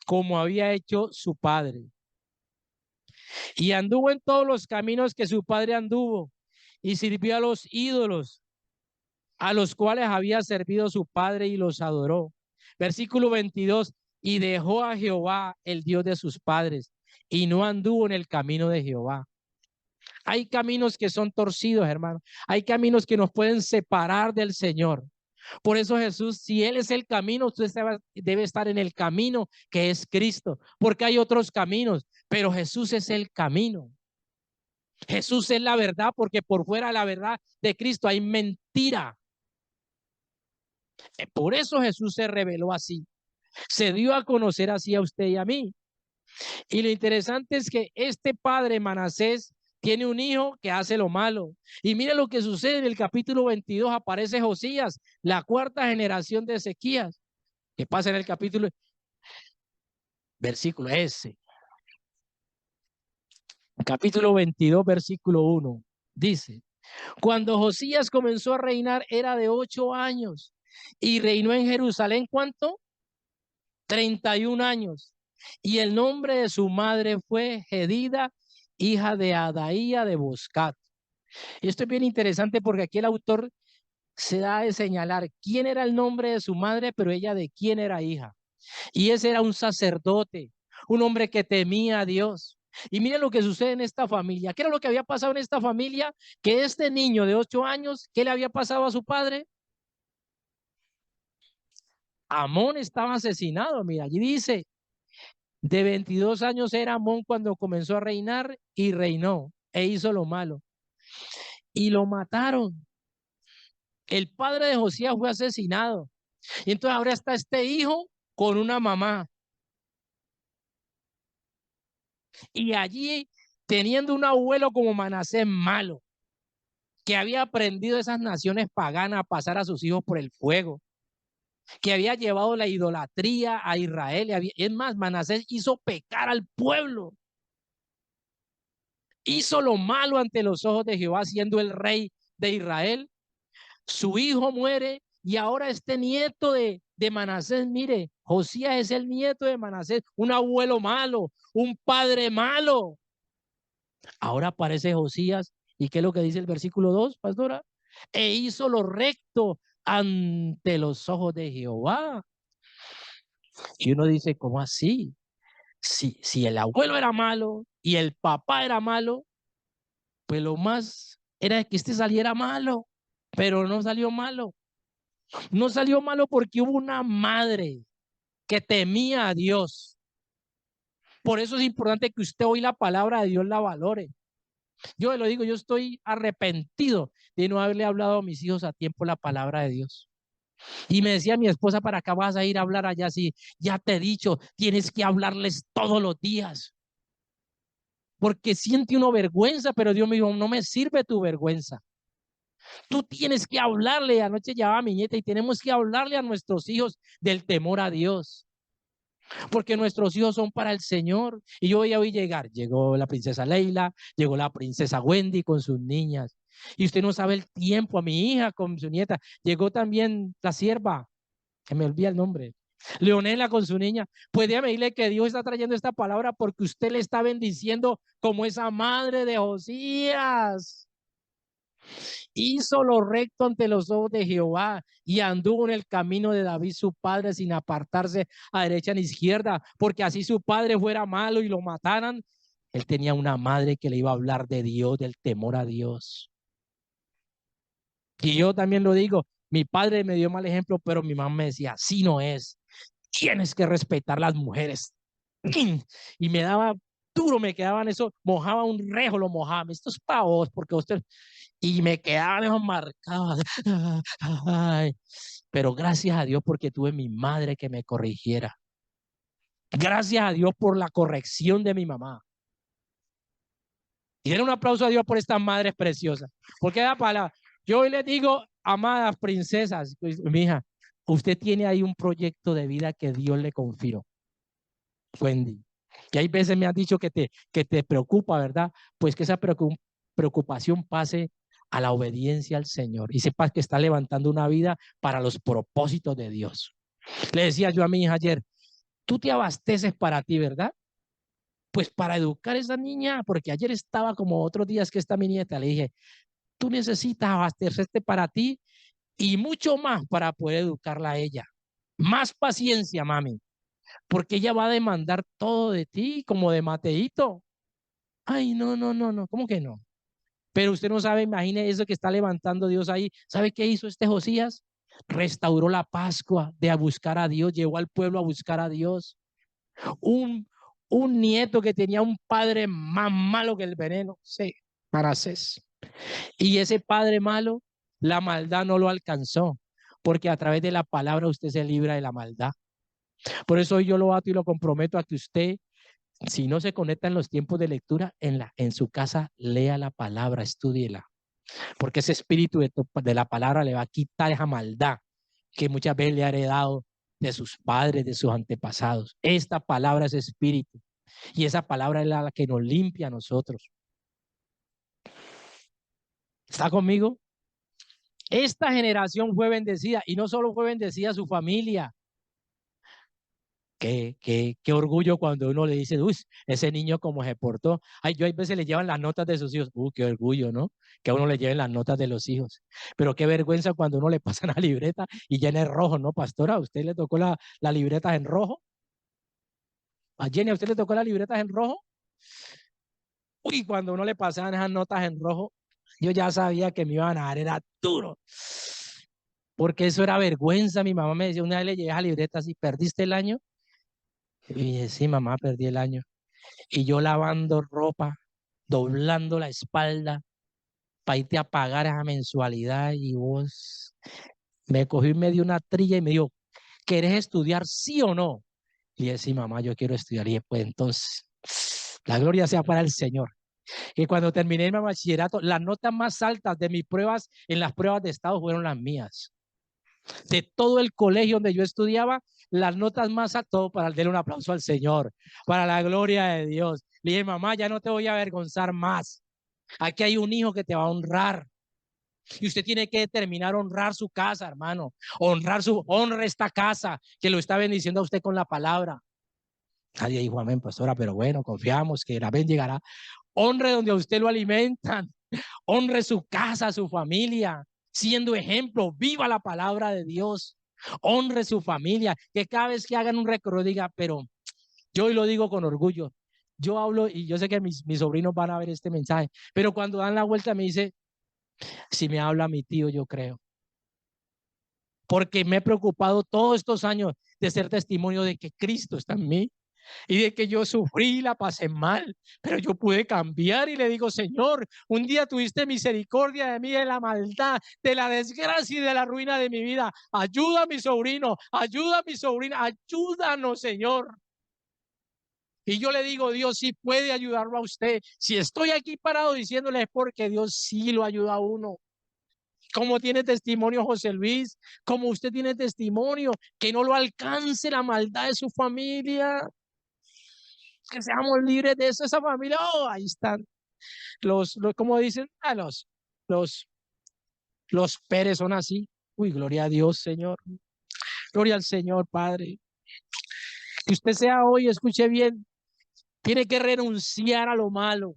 como había hecho su padre. Y anduvo en todos los caminos que su padre anduvo, y sirvió a los ídolos, a los cuales había servido su padre, y los adoró. Versículo 22. Y dejó a Jehová, el Dios de sus padres, y no anduvo en el camino de Jehová. Hay caminos que son torcidos, hermano. Hay caminos que nos pueden separar del Señor. Por eso Jesús, si Él es el camino, usted debe estar en el camino que es Cristo, porque hay otros caminos, pero Jesús es el camino. Jesús es la verdad, porque por fuera de la verdad de Cristo hay mentira. Por eso Jesús se reveló así, se dio a conocer así a usted y a mí. Y lo interesante es que este padre Manasés tiene un hijo que hace lo malo. Y mire lo que sucede en el capítulo 22, aparece Josías, la cuarta generación de Ezequías. ¿Qué pasa en el capítulo? Versículo ese. Capítulo 22, versículo 1. Dice, cuando Josías comenzó a reinar era de 8 años y reinó en Jerusalén, ¿cuánto? 31 años. Y el nombre de su madre fue Jedida, hija de Adaía de Boscat. Y esto es bien interesante porque aquí el autor se da de señalar quién era el nombre de su madre, pero ella de quién era hija. Y ese era un sacerdote, un hombre que temía a Dios. Y miren lo que sucede en esta familia. ¿Qué era lo que había pasado en esta familia? Que este niño de 8 años, ¿qué le había pasado a su padre? Amón estaba asesinado. Mira, allí dice, de 22 años era Amón cuando comenzó a reinar y reinó e hizo lo malo. Y lo mataron. El padre de Josías fue asesinado. Y entonces ahora está este hijo con una mamá. Y allí teniendo un abuelo como Manasés malo, que había aprendido esas naciones paganas a pasar a sus hijos por el fuego, que había llevado la idolatría a Israel. Es más, Manasés hizo pecar al pueblo. Hizo lo malo ante los ojos de Jehová, siendo el rey de Israel. Su hijo muere y ahora este nieto de Manasés, mire, Josías es el nieto de Manasés, un abuelo malo, un padre malo. Ahora aparece Josías, ¿y qué es lo que dice el versículo 2, pastora? E hizo lo recto ante los ojos de Jehová. Y uno dice, ¿cómo así? Si el abuelo era malo y el papá era malo, pues lo más era que este saliera malo, pero no salió malo. No salió malo porque hubo una madre que temía a Dios. Por eso es importante que usted hoy la palabra de Dios la valore. Yo le lo digo, yo estoy arrepentido de no haberle hablado a mis hijos a tiempo la palabra de Dios. Y me decía mi esposa, ¿para acá vas a ir a hablar allá? Sí, ya te he dicho, tienes que hablarles todos los días. Porque siente uno vergüenza, pero Dios me dijo, no me sirve tu vergüenza. Tú tienes que hablarle, anoche llevaba a mi nieta y tenemos que hablarle a nuestros hijos del temor a Dios. Porque nuestros hijos son para el Señor. Y yo voy a oír llegar, llegó la princesa Leila, llegó la princesa Wendy con sus niñas. Y usted no sabe el tiempo, a mi hija con su nieta. Llegó también la sierva, que me olvida el nombre. Leonela con su niña. Pues déjame decirle que Dios está trayendo esta palabra porque usted le está bendiciendo como esa madre de Josías. Hizo lo recto ante los ojos de Jehová y anduvo en el camino de David su padre sin apartarse a derecha ni izquierda, porque así su padre fuera malo y lo mataran. Él tenía una madre que le iba a hablar de Dios, del temor a Dios. Y yo también lo digo, mi padre me dio mal ejemplo, pero mi mamá me decía, así no es, tienes que respetar las mujeres. Y me daba duro, me quedaban eso, mojaba un rejo, lo mojaba, esto es para vos, porque usted, y me quedaban esos marcados. Ay, pero gracias a Dios porque tuve mi madre que me corrigiera. Gracias a Dios por la corrección de mi mamá. Y den un aplauso a Dios por estas madres preciosas. Porque da palabra. Yo hoy les digo, amadas princesas, mi hija, usted tiene ahí un proyecto de vida que Dios le confió. Wendy. Y hay veces me han dicho que te preocupa, ¿verdad? Pues que esa preocupación pase a la obediencia al Señor y sepas que está levantando una vida para los propósitos de Dios. Le decía yo a mi hija ayer, tú te abasteces para ti, ¿verdad? Pues para educar a esa niña, porque ayer estaba como otros días que está mi nieta, le dije, tú necesitas abastecerte para ti y mucho más para poder educarla a ella. Más paciencia, mami, porque ella va a demandar todo de ti, como de Mateito. Ay, no, no, no, no, ¿cómo que no? Pero usted no sabe, imagine eso que está levantando Dios ahí. ¿Sabe qué hizo este Josías? Restauró la Pascua de a buscar a Dios, llevó al pueblo a buscar a Dios. Un, un nieto que tenía un padre más malo que el veneno, sí, Manasés. Y ese padre malo, la maldad no lo alcanzó, porque a través de la palabra usted se libra de la maldad. Por eso hoy yo lo ato y lo comprometo a que usted, si no se conecta en los tiempos de lectura, en su casa lea la palabra, estúdiela, porque ese espíritu de la palabra le va a quitar esa maldad que muchas veces le ha heredado de sus padres, de sus antepasados. Esta palabra es espíritu y esa palabra es la que nos limpia a nosotros. ¿Está conmigo? Esta generación fue bendecida y no solo fue bendecida su familia. Qué orgullo cuando uno le dice, uy, ese niño como se portó. Ay, yo a veces le llevan las notas de sus hijos. Qué orgullo, ¿no? Que a uno le lleven las notas de los hijos. Pero qué vergüenza cuando uno le pasa la libreta y ya en rojo, ¿no, pastora? ¿A usted le tocó la libreta en rojo? ¿A Jenny, a usted le tocó las libretas en rojo? Uy, cuando uno le pasaban esas notas en rojo, yo ya sabía que me iban a dar, era duro. Porque eso era vergüenza. Mi mamá me decía, una vez le llevé a libreta así, ¿perdiste el año? Y dije, sí, mamá, perdí el año. Y yo lavando ropa, doblando la espalda para irte a pagar esa mensualidad y vos me cogí, me dio una trilla y me dijo, ¿querés estudiar sí o no? Y dije, sí, mamá, yo quiero estudiar. Y pues entonces, la gloria sea para el Señor. Y cuando terminé mi bachillerato, las notas más altas de mis pruebas en las pruebas de estado fueron las mías. De todo el colegio donde yo estudiaba, las notas más altas, todo para darle un aplauso al Señor, para la gloria de Dios. Le dije, mamá, ya no te voy a avergonzar más. Aquí hay un hijo que te va a honrar. Y usted tiene que determinar honrar su casa, hermano. Honra esta casa que lo está bendiciendo a usted con la palabra. Nadie dijo amén, pastora, pero bueno, confiamos que la ven llegará. Honre donde a usted lo alimentan. Honre su casa, su familia, siendo ejemplo. Viva la palabra de Dios. honre su familia, que cada vez que hagan un recorrido diga, pero yo hoy lo digo con orgullo. Yo hablo y yo sé que mis sobrinos van a ver este mensaje, pero cuando dan la vuelta me dice, si me habla mi tío, yo creo. Porque me he preocupado todos estos años de ser testimonio de que Cristo está en mí y de que yo sufrí, la pasé mal, pero yo pude cambiar y le digo, Señor, un día tuviste misericordia de mí, de la maldad, de la desgracia y de la ruina de mi vida. Ayuda a mi sobrino, ayuda a mi sobrina, ayúdanos, Señor. Y yo le digo, Dios sí puede ayudarlo a usted. Si estoy aquí parado diciéndole es porque Dios sí lo ayuda a uno. Como tiene testimonio José Luis, como usted tiene testimonio, que no lo alcance la maldad de su familia, que seamos libres de eso, esa familia. Oh, ahí están como dicen, los, los Pérez son así. Uy, gloria a Dios, Señor. Gloria al Señor, Padre. Que usted sea hoy, escuche bien, tiene que renunciar a lo malo.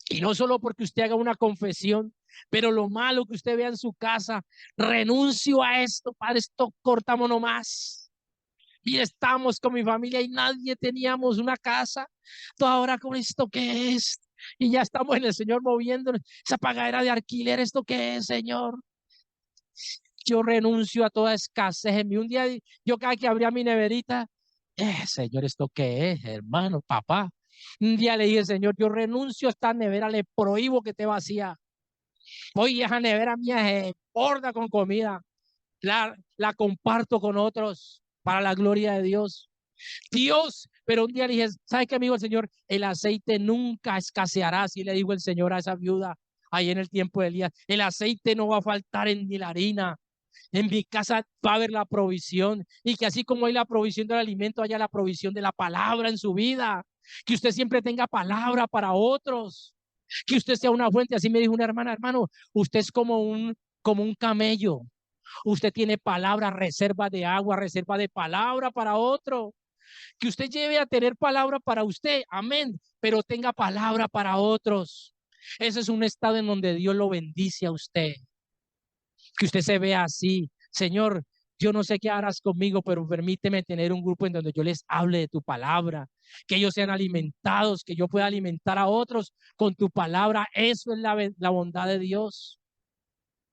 Y no solo porque usted haga una confesión, pero lo malo que usted vea en su casa, renuncio a esto, Padre, esto cortamos nomás. Y estamos con mi familia y nadie teníamos una casa. Todo ahora con esto que es. Y ya estamos en el Señor moviéndonos. Esa pagadera de alquiler, ¿esto qué es, Señor? Yo renuncio a toda escasez en mí. Un día yo cada que abría mi neverita, Señor, ¿esto qué es, hermano, papá? Un día le dije, Señor, yo renuncio a esta nevera, le prohíbo que te vacía. Hoy esa nevera mía se borda con comida. La comparto con otros para la gloria de Dios. Dios, pero un día le dije, ¿sabe qué, amigo el Señor? El aceite nunca escaseará, así le dijo el Señor a esa viuda ahí en el tiempo de Elías. El aceite no va a faltar en ni la harina. En mi casa va a haber la provisión y que así como hay la provisión del alimento, haya la provisión de la palabra en su vida. Que usted siempre tenga palabra para otros. Que usted sea una fuente. Así me dijo una hermana, hermano, usted es como un camello. Usted tiene palabra, reserva de agua, reserva de palabra para otro. Que usted lleve a tener palabra para usted, amén, pero tenga palabra para otros. Ese es un estado en donde Dios lo bendice a usted. Que usted se vea así, Señor, yo no sé qué harás conmigo, pero permíteme tener un grupo en donde yo les hable de tu palabra, que ellos sean alimentados, que yo pueda alimentar a otros con tu palabra. Eso es la bondad de Dios.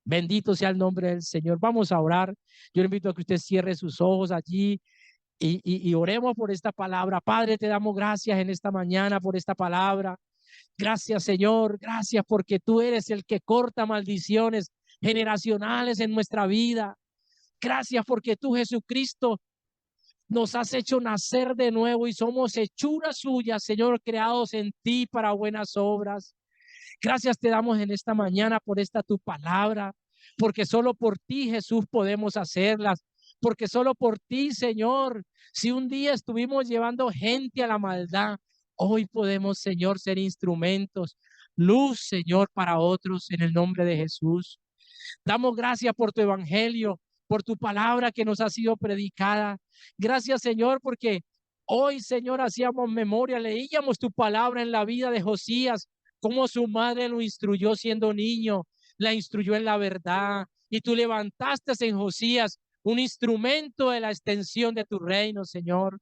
Bendito sea el nombre del Señor. Vamos a orar. Yo le invito a que usted cierre sus ojos allí y oremos por esta palabra. Padre, te damos gracias en esta mañana por esta palabra. Gracias, Señor. Gracias porque tú eres el que corta maldiciones generacionales en nuestra vida. Gracias porque tú, Jesucristo, nos has hecho nacer de nuevo y somos hechuras suyas, Señor, creados en ti para buenas obras. Gracias te damos en esta mañana por esta tu palabra, porque solo por ti, Jesús, podemos hacerlas. Porque solo por ti, Señor, si un día estuvimos llevando gente a la maldad, hoy podemos, Señor, ser instrumentos, luz, Señor, para otros en el nombre de Jesús. Damos gracias por tu evangelio, por tu palabra que nos ha sido predicada. Gracias, Señor, porque hoy, Señor, hacíamos memoria, leíamos tu palabra en la vida de Josías, cómo su madre lo instruyó siendo niño, la instruyó en la verdad, y tú levantaste en Josías un instrumento de la extensión de tu reino, Señor.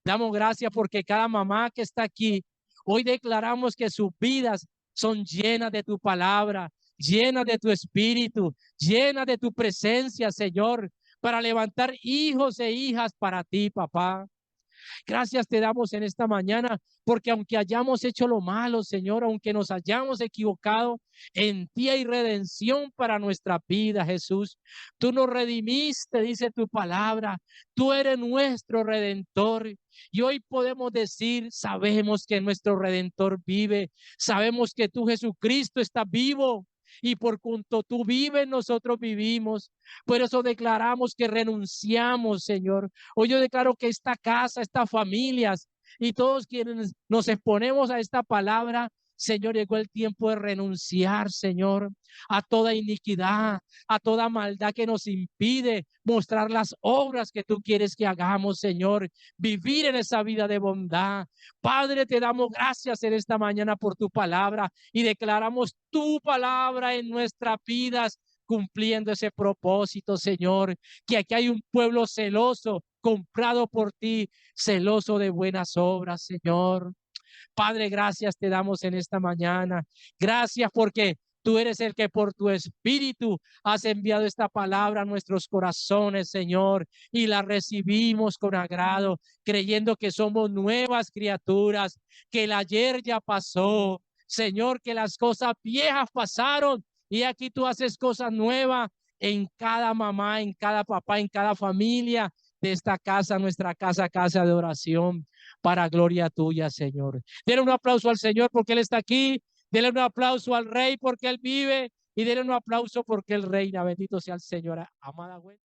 Damos gracias porque cada mamá que está aquí, hoy declaramos que sus vidas son llenas de tu palabra, llenas de tu espíritu, llenas de tu presencia, Señor, para levantar hijos e hijas para ti, papá. Gracias te damos en esta mañana, porque aunque hayamos hecho lo malo, Señor, aunque nos hayamos equivocado, en ti hay redención para nuestra vida, Jesús. Tú nos redimiste, dice tu palabra. Tú eres nuestro redentor. Y hoy podemos decir, sabemos que nuestro redentor vive. Sabemos que tú, Jesucristo, estás vivo. Y por cuanto tú vives, nosotros vivimos. Por eso declaramos que renunciamos, Señor. Hoy yo declaro que esta casa, estas familias y todos quienes nos exponemos a esta palabra, Señor, llegó el tiempo de renunciar, Señor, a toda iniquidad, a toda maldad que nos impide mostrar las obras que tú quieres que hagamos, Señor, vivir en esa vida de bondad. Padre, te damos gracias en esta mañana por tu palabra y declaramos tu palabra en nuestras vidas. cumpliendo ese propósito, Señor, que aquí hay un pueblo celoso, comprado por ti, celoso de buenas obras, Señor. Padre, gracias te damos en esta mañana. Gracias porque tú eres el que por tu espíritu has enviado esta palabra a nuestros corazones, Señor, y la recibimos con agrado, creyendo que somos nuevas criaturas, que el ayer ya pasó, Señor, que las cosas viejas pasaron y aquí tú haces cosas nuevas en cada mamá, en cada papá, en cada familia de esta casa, nuestra casa, casa de oración, para gloria tuya, Señor. Denle un aplauso al Señor porque Él está aquí. Denle un aplauso al Rey porque Él vive. Y denle un aplauso porque Él reina. Bendito sea el Señor. Amada güey.